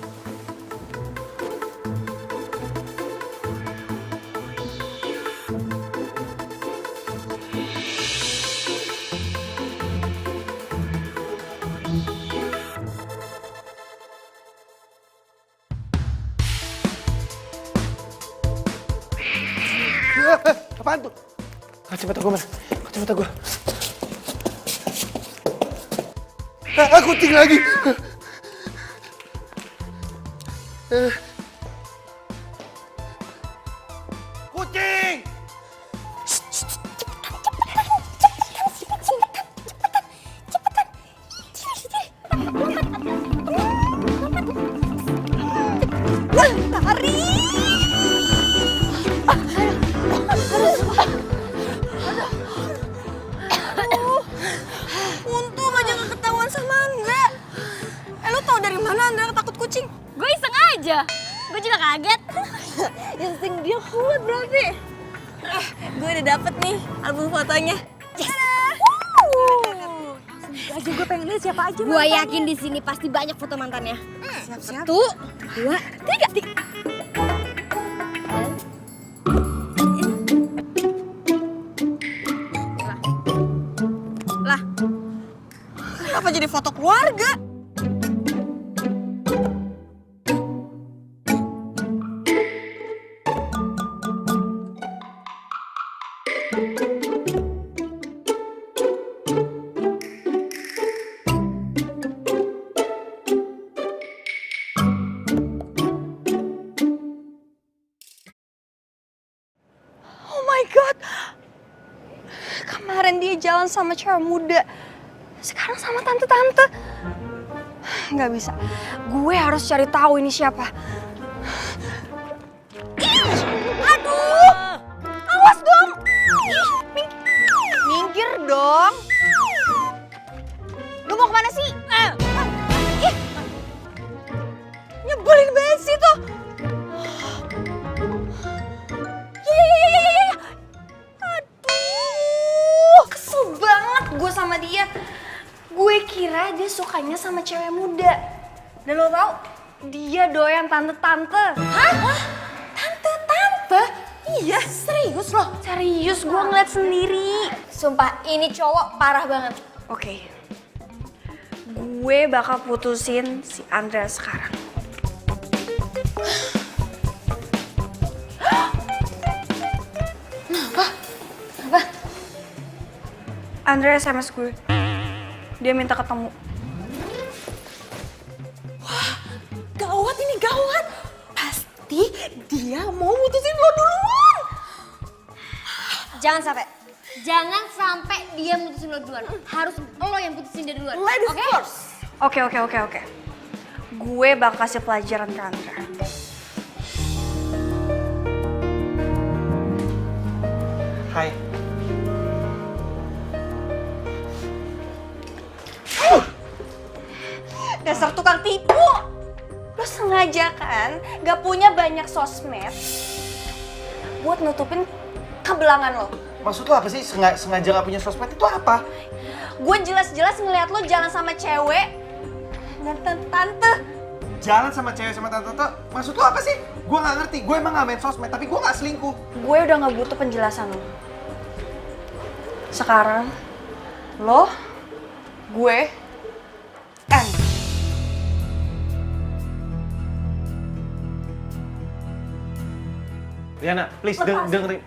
Apaan tuh? kacamata gue mana? Kacamata gue. Kucing lagi. Kucing! Untung aja gak ketahuan sama Andra. Lo tau dari mana Andra takut kucing? Gue iseng aja. Gue juga kaget. Insting dia kuat berarti. Gue udah dapet nih album fotonya. Yes. Aja gue pengen lihat siapa aja. Gue yakin di sini pasti banyak foto mantannya. Siap-siap. 1, 2, 3. Lah, kenapa jadi foto keluarga? Oh my god. Kemarin dia jalan sama cewek muda. Sekarang sama tante-tante. Nggak bisa. Gue harus cari tahu ini siapa. Aduh! Awas dong! Minggir dong! Lu mau kemana sih? Ih! Nyebelin banget sih tuh! Ya. Aduh, kesel banget gue sama dia. Gue kira dia sukanya sama cewek muda. Dan lo tau, dia doyan tante-tante. Hah? Tante-tante? Iya, serius loh? Serius, gue ngeliat sendiri. Sumpah, ini cowok parah banget. Oke. Gue bakal putusin si Andrea sekarang. Apa? Andrea SMS gue. Dia minta ketemu. Gawat ini, gawat. Pasti dia mau mutusin lo duluan. Jangan sampai dia mutusin lo duluan. Harus lo yang putusin dia duluan. Ladies Oke? first. Oke. Gue bakal kasih pelajaran ke Andrea. Hai. Dasar tukang tipu! Lo sengaja kan gak punya banyak sosmed buat nutupin kebelangan lo. Maksud lo apa sih? Sengaja gak punya sosmed itu apa? Gue jelas-jelas ngeliat lo jalan sama cewek dan tante. Jalan sama cewek sama tante-tante, maksud lo apa sih? Gue gak ngerti, gue emang gak main sosmed, tapi gue gak selingkuh. Gue udah gak butuh penjelasan lo. Sekarang, lo, gue, and. Riana, please dengerin.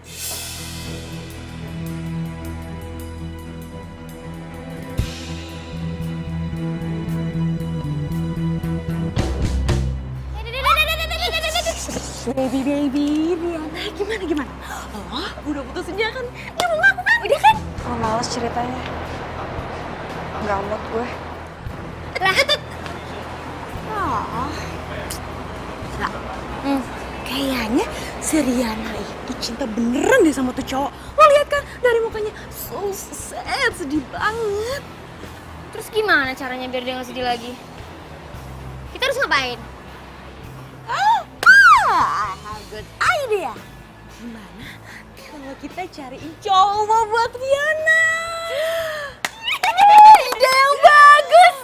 Baby, Riana, gimana? Oh, udah putusin dia kan? Dia mau ngaku kan? Udah kan? Oh, males ceritanya. Gak mood gue. Kayaknya si Riana itu cinta beneran deh sama tuh cowok. Lo lihat kan dari mukanya so sad, sedih banget. Terus gimana caranya biar dia gak sedih lagi? Kita harus ngapain? Good idea. Gimana kalau kita cariin cowok buat Riana? Ide yang bagus.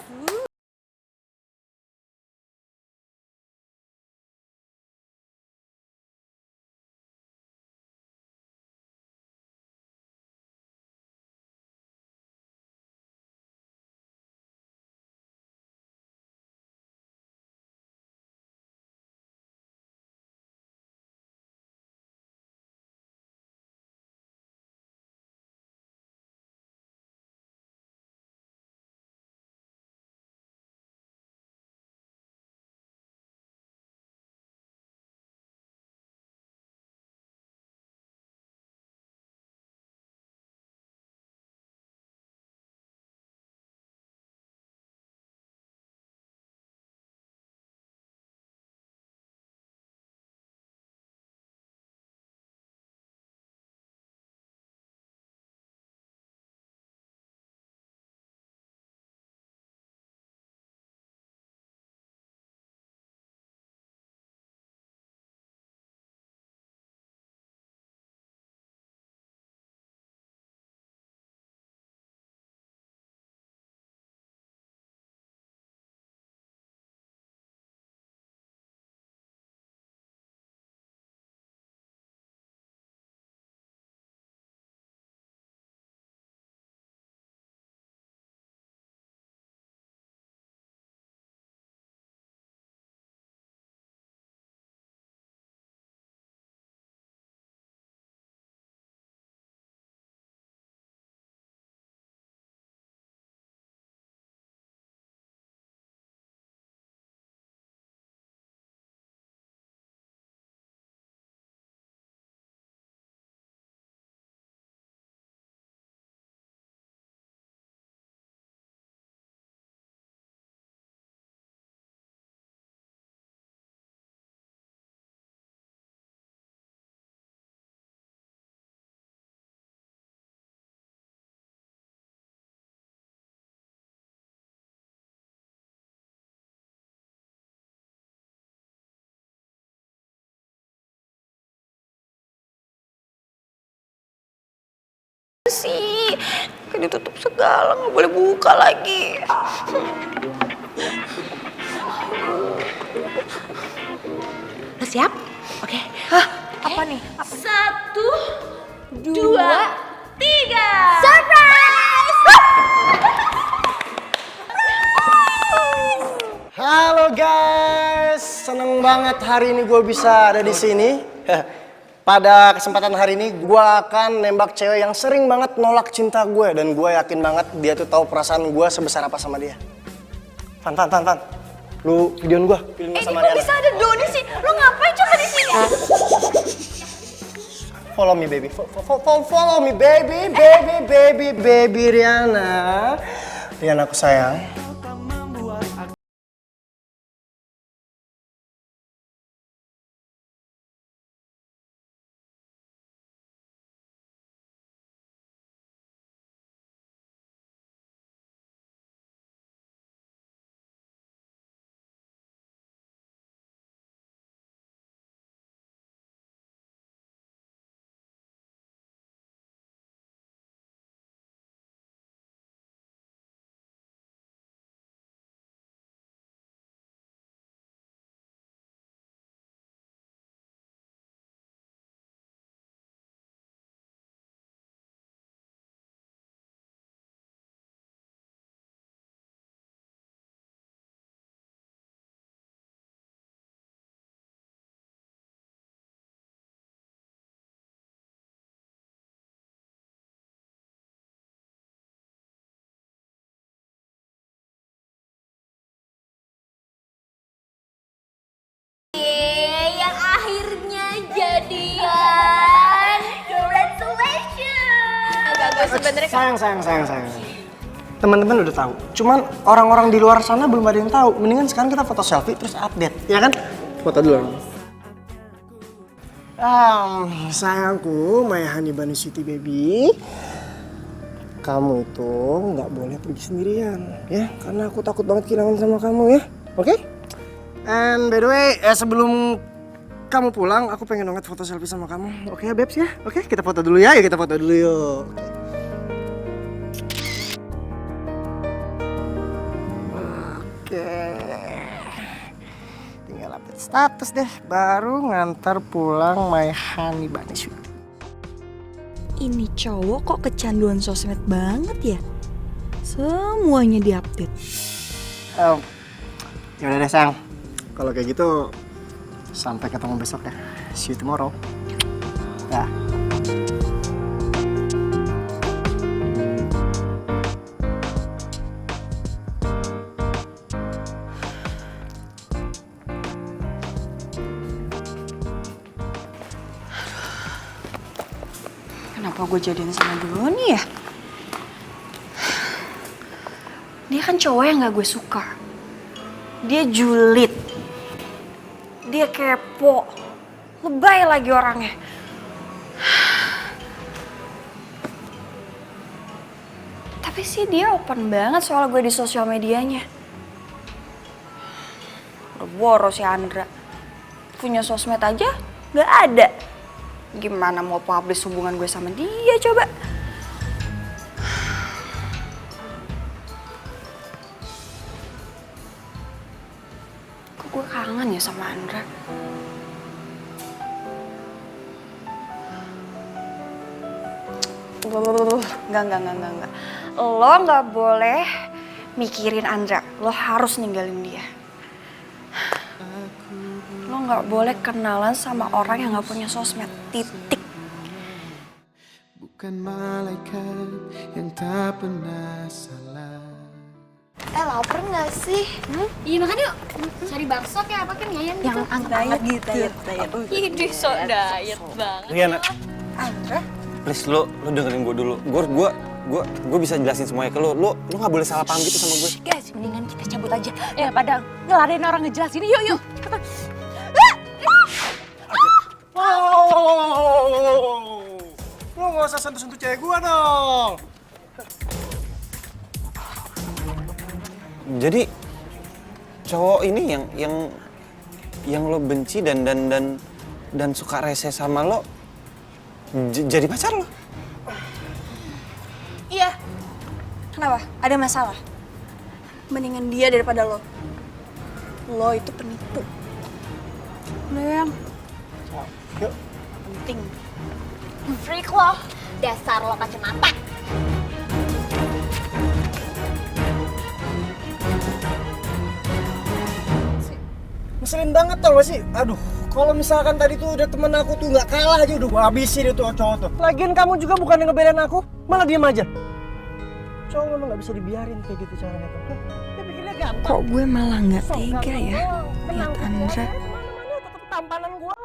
sih? Kayak ditutup segala, nggak boleh buka lagi. Udah siap? Oke. Hah? Apa nih? 1, 2, 3. Surprise! Halo guys, seneng banget hari ini gue bisa ada di sini. Pada kesempatan hari ini gue akan nembak cewek yang sering banget nolak cinta gue dan gue yakin banget dia tuh tahu perasaan gue sebesar apa sama dia. Fan, lu videoin gue, filmin sama Kok Riana. bisa ada Doni sih? Lo ngapain coba di sini? Follow me baby, follow me baby Riana. Riana aku sayang. Yang akhirnya jadian. Congratulations. Sayang. Teman-teman udah tahu. Cuman orang-orang di luar sana belum ada yang tahu. Mendingan sekarang kita foto selfie terus update, ya kan? Foto dulu. Sayangku, my honey bunny sweetie baby. Kamu itu nggak boleh pergi sendirian, ya? Karena aku takut banget kehilangan sama kamu, ya. Oke? And by the way, sebelum kamu pulang, aku pengen banget foto selfie sama kamu. Oke ya, Babes ya? Oke, kita foto dulu ya. Yuk kita foto dulu yuk. Oke. Tinggal update status deh, baru ngantar pulang my honey bunny sweetie. Ini cowok kok kecanduan sosmed banget ya? Semuanya diupdate. Ya udah deh sayang. Kalau kayak gitu sampai ketemu besok ya. See you tomorrow. Dah. Kenapa gue jadian sama Doni ya? Dia kan cowok yang gak gue suka. Dia julid. Dia kepo. Lebay lagi orangnya. Tapi sih dia open banget soal gue di sosial medianya. Udah boros si Andra. Punya sosmed aja gak ada. Gimana mau publish hubungan gue sama dia coba? Kok gue kangen ya sama Andra? Enggak. Lo gak boleh mikirin Andra. Lo harus ninggalin dia. Lo gak boleh kenalan sama orang yang gak punya sosmed. Titik. Bukan malaikat yang tak pernah salah. Lapar nggak sih? Iya makan yuk. Cari bakso kayak apa kan ayam gitu. Yang angkat gitu. Diet. Ih, so diet banget. Riana, Andra? please lo dengerin gue dulu. Gue bisa jelasin semuanya ke lo. Lo nggak boleh salah paham gitu sama gue. Guys, mendingan kita cabut aja. Ya pada ngelarin orang ngejelasin. Yuk. Cepetan. Lo gak usah sentuh-sentuh cewek gua dong. Jadi cowok ini yang lo benci dan suka rese sama lo jadi pacar lo? Kenapa? Ada masalah? Mendingan dia daripada lo. Lo itu penipu. Udah yang Yuk. penting. Freak lo, dasar lo kacamata. Ngeselin banget tau gak sih? Aduh, kalau misalkan tadi tuh udah temen aku tuh nggak kalah aja udah gua habisin itu cowok tuh. Lagian kamu juga bukan yang ngebelain aku, malah diem aja. Cowok memang nggak bisa dibiarin kayak gitu caranya tuh. Dia pikirnya gampang. Kok gue malah nggak Sok tega gampang ya doang. lihat Tenang, Andra. kemana-mana tetep tampanan gua.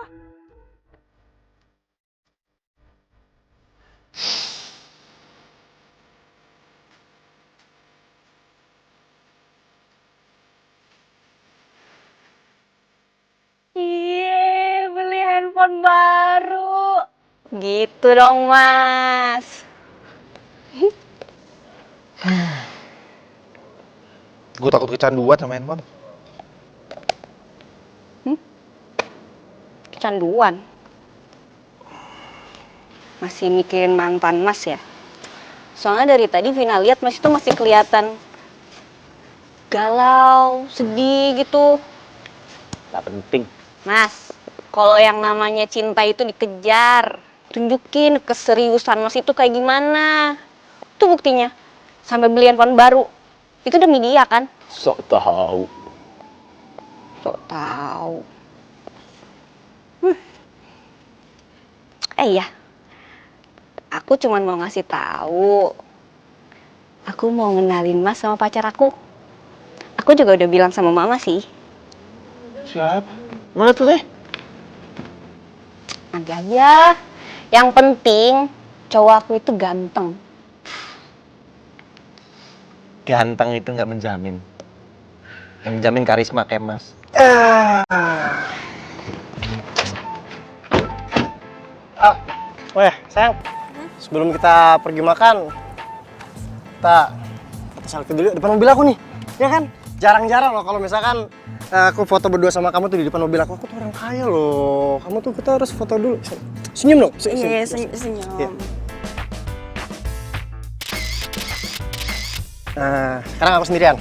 Iya, beli handphone baru. Gitu dong, Mas. Gue takut kecanduan sama handphone. Kecanduan. Masih mikirin mantan Mas ya? Soalnya dari tadi Vina lihat Mas itu masih kelihatan galau, sedih gitu. Gak penting. Mas, kalau yang namanya cinta itu dikejar, tunjukin keseriusan Mas itu kayak gimana. Itu buktinya. Sampai beli handphone baru. Itu demi dia kan? Sok tahu. Sok tahu. Iya. Aku cuman mau ngasih tahu. Aku mau ngenalin Mas sama pacar aku. Aku juga udah bilang sama Mama sih. Siapa? Mana tuh teh? Nanti aja. Yang penting cowok aku itu ganteng. Ganteng itu nggak menjamin. Yang menjamin karisma kayak Mas. Weh, sayang. Sebelum kita pergi makan, kita selfie dulu depan mobil aku nih. Ya kan? Jarang-jarang loh kalau misalkan aku foto berdua sama kamu tuh di depan mobil aku. Aku tuh orang kaya loh. Kamu tuh kita harus foto dulu. Senyum dong. Iya, senyum. Iya. Nah, sekarang aku sendirian.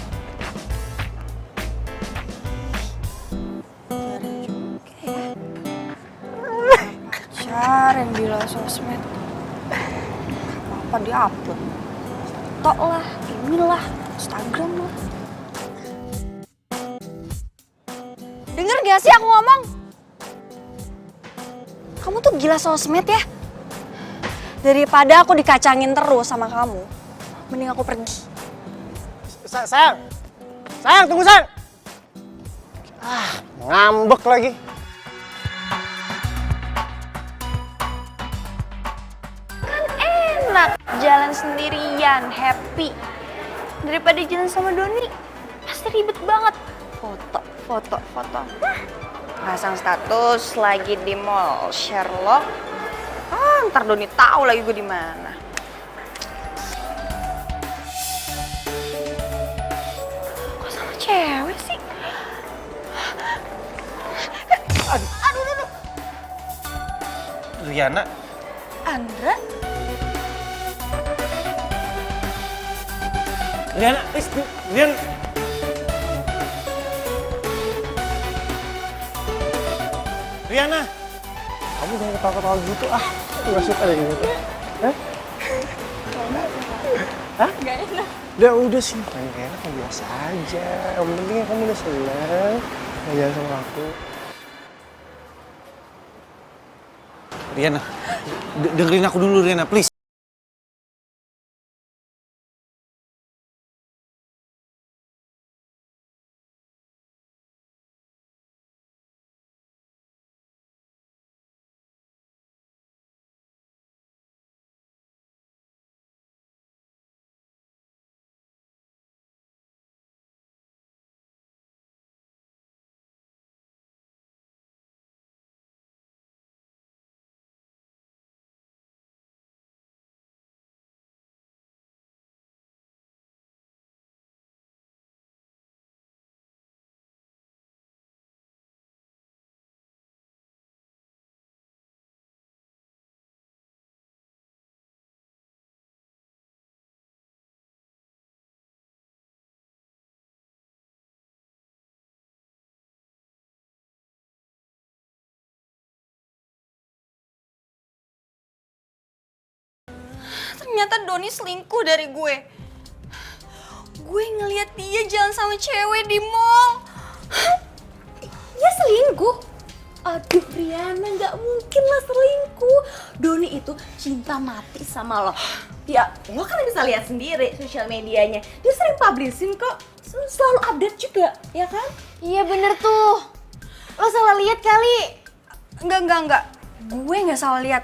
Pacaran bila sosmed. Apa di-upload? Tok lah, inilah, Instagram lah. Denger gak sih aku ngomong? Kamu tuh gila sosmed ya? Daripada aku dikacangin terus sama kamu, mending aku pergi. Sayang, tunggu sayang. Ngambek lagi. Enak jalan sendirian, happy. Daripada jalan sama Doni, pasti ribet banget. Foto. Pasang status lagi di mall Sherlock. Ntar Doni tahu lagi gue di mana. Kok sama cewek sih? Aduh. Riana, Andra? Riana, Riana. Riana. Kamu jangan ketawa-ketawa gitu nggak suka deh gitu. Hah? Gak enak. Udah sih, pengen gak enak biasa aja. Yang penting kamu udah seneng jalan sama aku. Riana, dengerin aku dulu Riana, please. ternyata Doni selingkuh dari gue. Gue ngeliat dia jalan sama cewek di mall. Dia selingkuh? Aduh Briana, nggak mungkin lah selingkuh. Doni itu cinta mati sama lo. Ya, lo kan bisa lihat sendiri sosial medianya. Dia sering publishin kok, selalu update juga, ya kan? Iya bener tuh. Lo salah lihat kali. Enggak. Gue nggak salah lihat.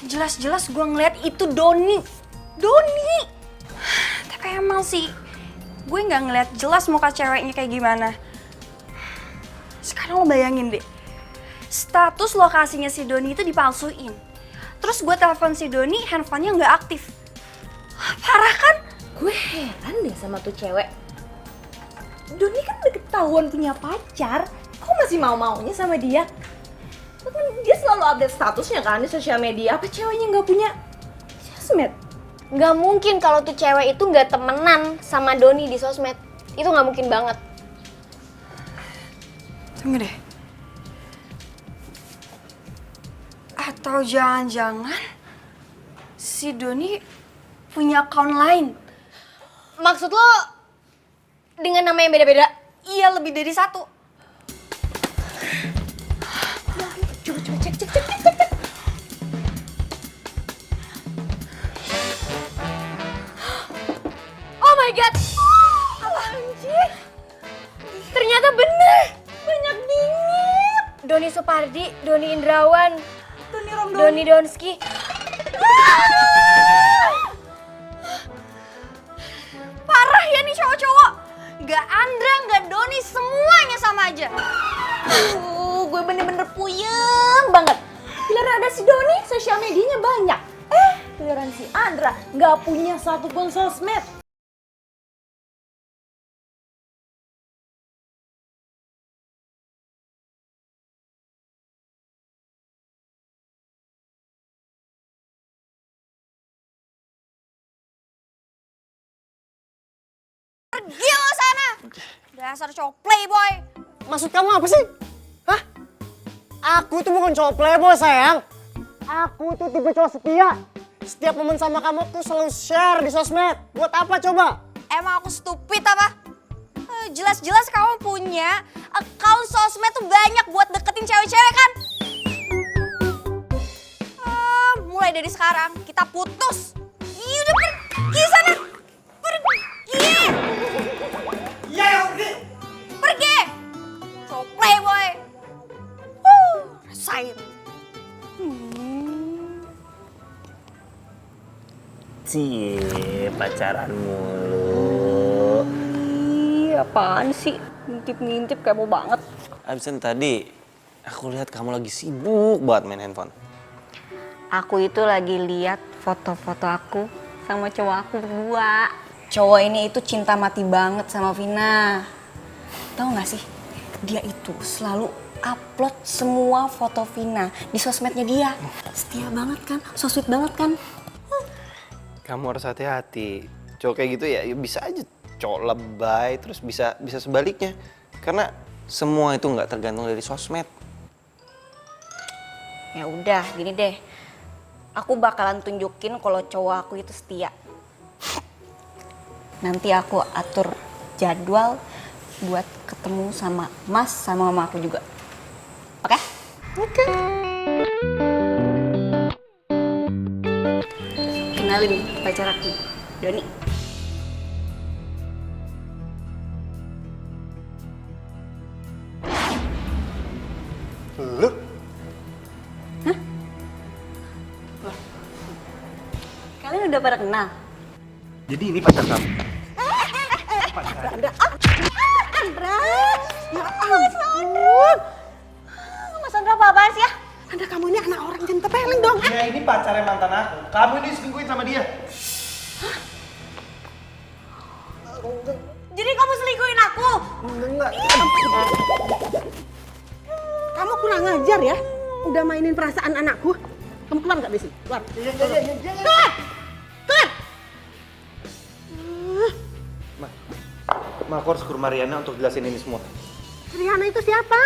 Jelas-jelas gue ngeliat itu Doni. Tapi emang sih, gue nggak ngeliat jelas muka ceweknya kayak gimana. Sekarang lo bayangin deh, status lokasinya si Doni itu dipalsuin. Terus gue telepon si Doni, handphonenya nggak aktif. Parah kan? Gue heran deh sama tuh cewek. Doni kan udah ketahuan punya pacar, kok masih mau-maunya sama dia? Kan dia selalu update statusnya kan di sosial media. Apa ceweknya nggak punya sosmed? Nggak mungkin kalau tuh cewek itu nggak temenan sama Doni di sosmed. Itu nggak mungkin banget. Tunggu deh. Atau jangan-jangan si Doni punya account lain? Maksud lo dengan nama yang beda-beda? Iya, lebih dari satu. Coba cek. Oh my god! Apaan sih? Ternyata bener! Banyak bingit! Doni Supardi, Doni Indrawan, Doni Donski. Parah ya nih cowok-cowok. Gak Andra, gak Doni, semuanya sama aja. Gue bener-bener puyeng banget. Giliran ada si Doni, sosial medianya banyak. Giliran si Andra nggak punya satupun sosmed. Pergi lo sana. Dasar cowok playboy. Maksud kamu apa sih? Hah? Aku tuh bukan cowok playboy sayang. Aku tuh tipe cowok setia. Setiap momen sama kamu aku selalu share di sosmed. Buat apa coba? Emang aku stupid apa? Jelas-jelas kamu punya account sosmed tuh banyak buat deketin cewek-cewek kan? Mulai dari sekarang kita putus. Ih, udah pergi sana. Pergi. Iya, pergi. Pergi. Cowok playboy. Rasain. Cie, pacaran mulu. Ih, apaan sih? Ngintip-ngintip kayak mau banget. Absen tadi, aku lihat kamu lagi sibuk banget main handphone. Aku itu lagi lihat foto-foto aku sama cowok aku berdua. Cowok ini itu cinta mati banget sama Vina. Tahu nggak sih? Dia itu selalu upload semua foto Vina di sosmednya dia. Setia banget kan? So sweet banget kan? Kamu harus hati-hati. Cowok kayak gitu ya bisa aja cowok lebay, terus bisa sebaliknya. Karena semua itu nggak tergantung dari sosmed. Ya udah, gini deh. Aku bakalan tunjukin kalau cowok aku itu setia. Nanti aku atur jadwal buat ketemu sama Mas sama Mama aku juga. Oke? Oke. Kenalin pacar aku, Doni. Lu? Kalian udah pada kenal? Jadi ini pacar kamu? Andra! Ya ampun! Mas Andra apa-apaan sih ya? Anda kamu ini anak orang jangan tepeleng dong. Ya ini pacarnya mantan aku. Kamu ini selingkuhin sama dia. Jadi kamu selingkuhin aku? Enggak. Kamu kurang ajar ya, udah mainin perasaan anakku. Kamu keluar nggak dari sini? Keluar. Keluar. Keluar. Ma, aku harus ke rumah Riana untuk jelasin ini semua. Riana itu siapa?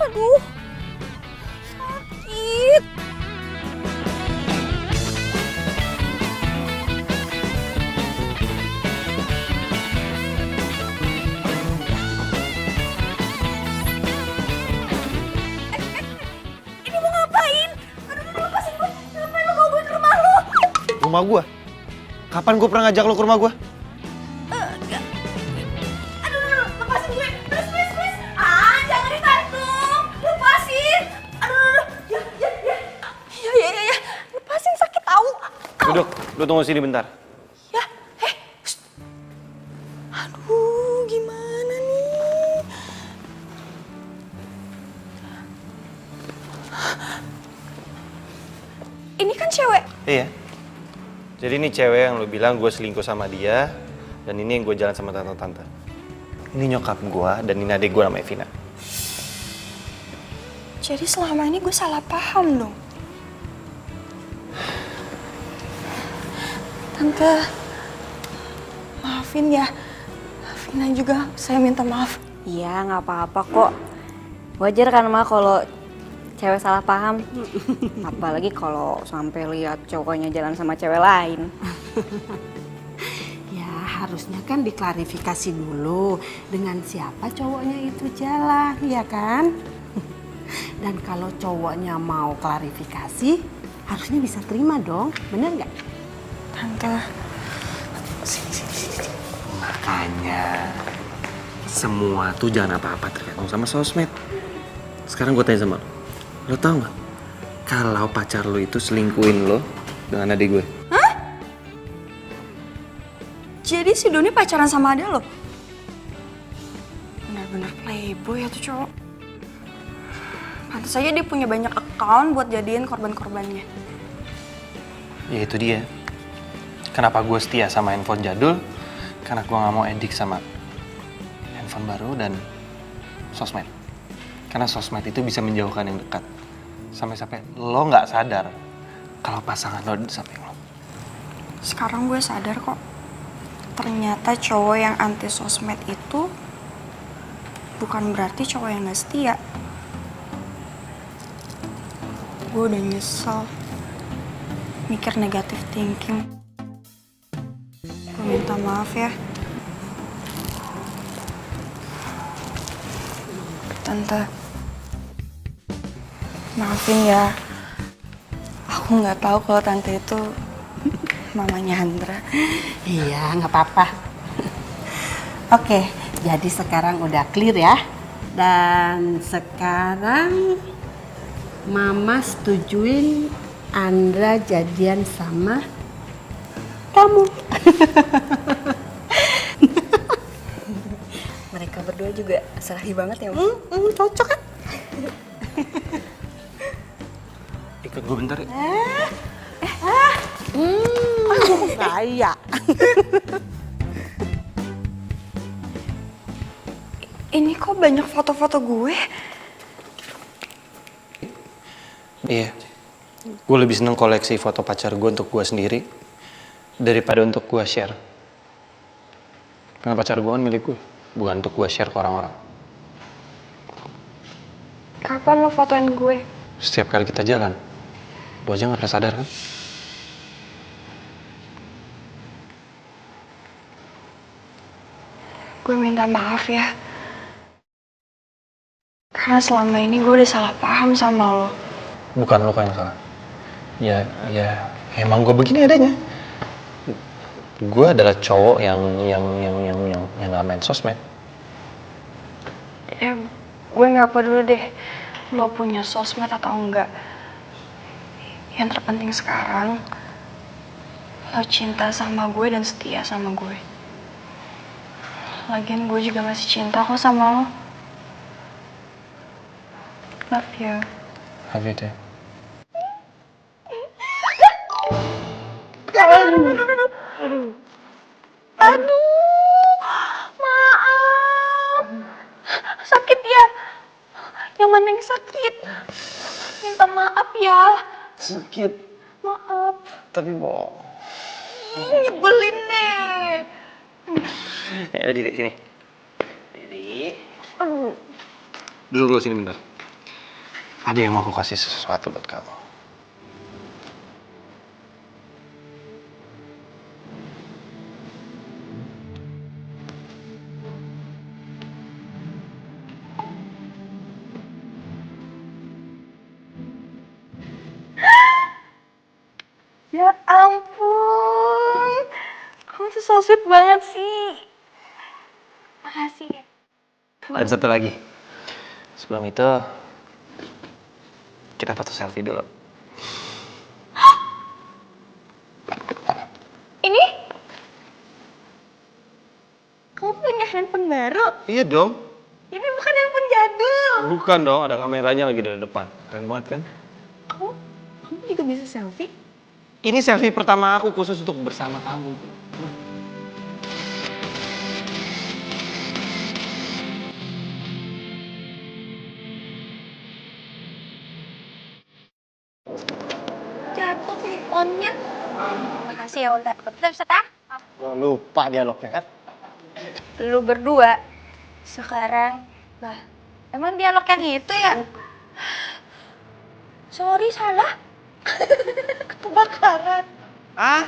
Aduh, sakit. Ini mau ngapain? Aduh, lepasin gue. Ngapain lo bawa gue ke rumah lo? Rumah gua? Kapan gua pernah ngajak lo ke rumah gua? Aduh, lepasin gue. Please. Ah, jangan ditarik dong. Lepasin. Aduh. Ya. Lepasin, sakit tahu. Duduk, lu tunggu sini bentar. Ya, shh. Aduh, gimana nih? Ini kan cewek. Iya. Jadi ini cewek yang lu bilang gue selingkuh sama dia, dan ini yang gue jalan sama tante-tante. Ini nyokap gue, dan ini adik gue namanya Vina. Jadi selama ini gue salah paham dong. Tante, maafin ya. Vina juga, saya minta maaf. Iya, nggak apa-apa kok. Wajar kan Ma kalau cewek salah paham. Apalagi kalau sampai lihat cowoknya jalan sama cewek lain. Ya harusnya kan diklarifikasi dulu dengan siapa cowoknya itu jalan, ya kan? Dan kalau cowoknya mau klarifikasi, harusnya bisa terima dong, bener nggak? Tante, Makanya, semua tuh jangan apa-apa tergantung sama sosmed. Sekarang gue tanya sama lo tau gak? Kalau pacar lo itu selingkuhin lo dengan adik gue. jadi si Doni pacaran sama ada lo? Benar-benar playboy ya tuh cowok. Pantes aja dia punya banyak account buat jadiin korban-korbannya. Ya itu dia. Kenapa gue setia sama handphone jadul? Karena gue gak mau edik sama handphone baru dan sosmed. Karena sosmed itu bisa menjauhkan yang dekat. Sampai-sampai lo gak sadar kalau pasangan lo di samping lo. Sekarang gue sadar kok. Ternyata cowok yang anti sosmed itu bukan berarti cowok yang gak setia. Gue udah nyesel mikir negative thinking. Gue minta maaf ya. Tante, maafin ya. Aku nggak tahu kalau tante itu mamanya Andra. Iya, nggak apa-apa. Oke, jadi sekarang udah clear ya. Dan sekarang Mama setujuin Andra jadian sama kamu. Mereka berdua juga serahi banget ya, Cocok kan? Ikut gue bentar ya. Saya. Ini kok banyak foto-foto gue? Iya. Gue lebih seneng koleksi foto pacar gue untuk gue sendiri daripada untuk gue share. Karena pacar gue kan milik gue, bukan untuk gue share ke orang-orang. Kapan lo fotoin gue? Setiap kali kita jalan, lo aja gak pernah sadar kan? Gue minta maaf ya. Karena selama ini gue udah salah paham sama lo. Bukan lo yang salah. Ya, emang gue begini adanya. Gue adalah cowok yang gak main sosmed. Ya, gue nggak peduli deh lo punya sosmed atau enggak. Yang terpenting sekarang lo cinta sama gue dan setia sama gue. Lagian gue juga masih cinta kok sama lo. Love you. Love you too. Aduh, maaf. Sakit ya? Yang mana yang sakit? Minta maaf ya. Sakit, Maaf. tapi bohong. Nyebelin deh. Ya, Diri, sini. Diri. Duduk dulu sini bentar. Ada yang mau aku kasih sesuatu buat kamu. Ya ampun, kamu tuh so sweet banget sih. Makasih ya. Dan satu lagi. Sebelum itu, kita foto selfie dulu. Ini? Kamu punya handphone baru? Iya dong. Ini bukan handphone jadul. Bukan dong, ada kameranya lagi dari depan. Keren banget kan? Kamu juga bisa selfie? Ini selfie pertama aku khusus untuk bersama kamu. Jatuh handphonenya. Makasih ya Ulta. Kita bisa tak? Gua lupa dialognya kan? Lu berdua sekarang lah. Emang dialog yang itu ya? Sorry, salah. Kebakaran. Ah,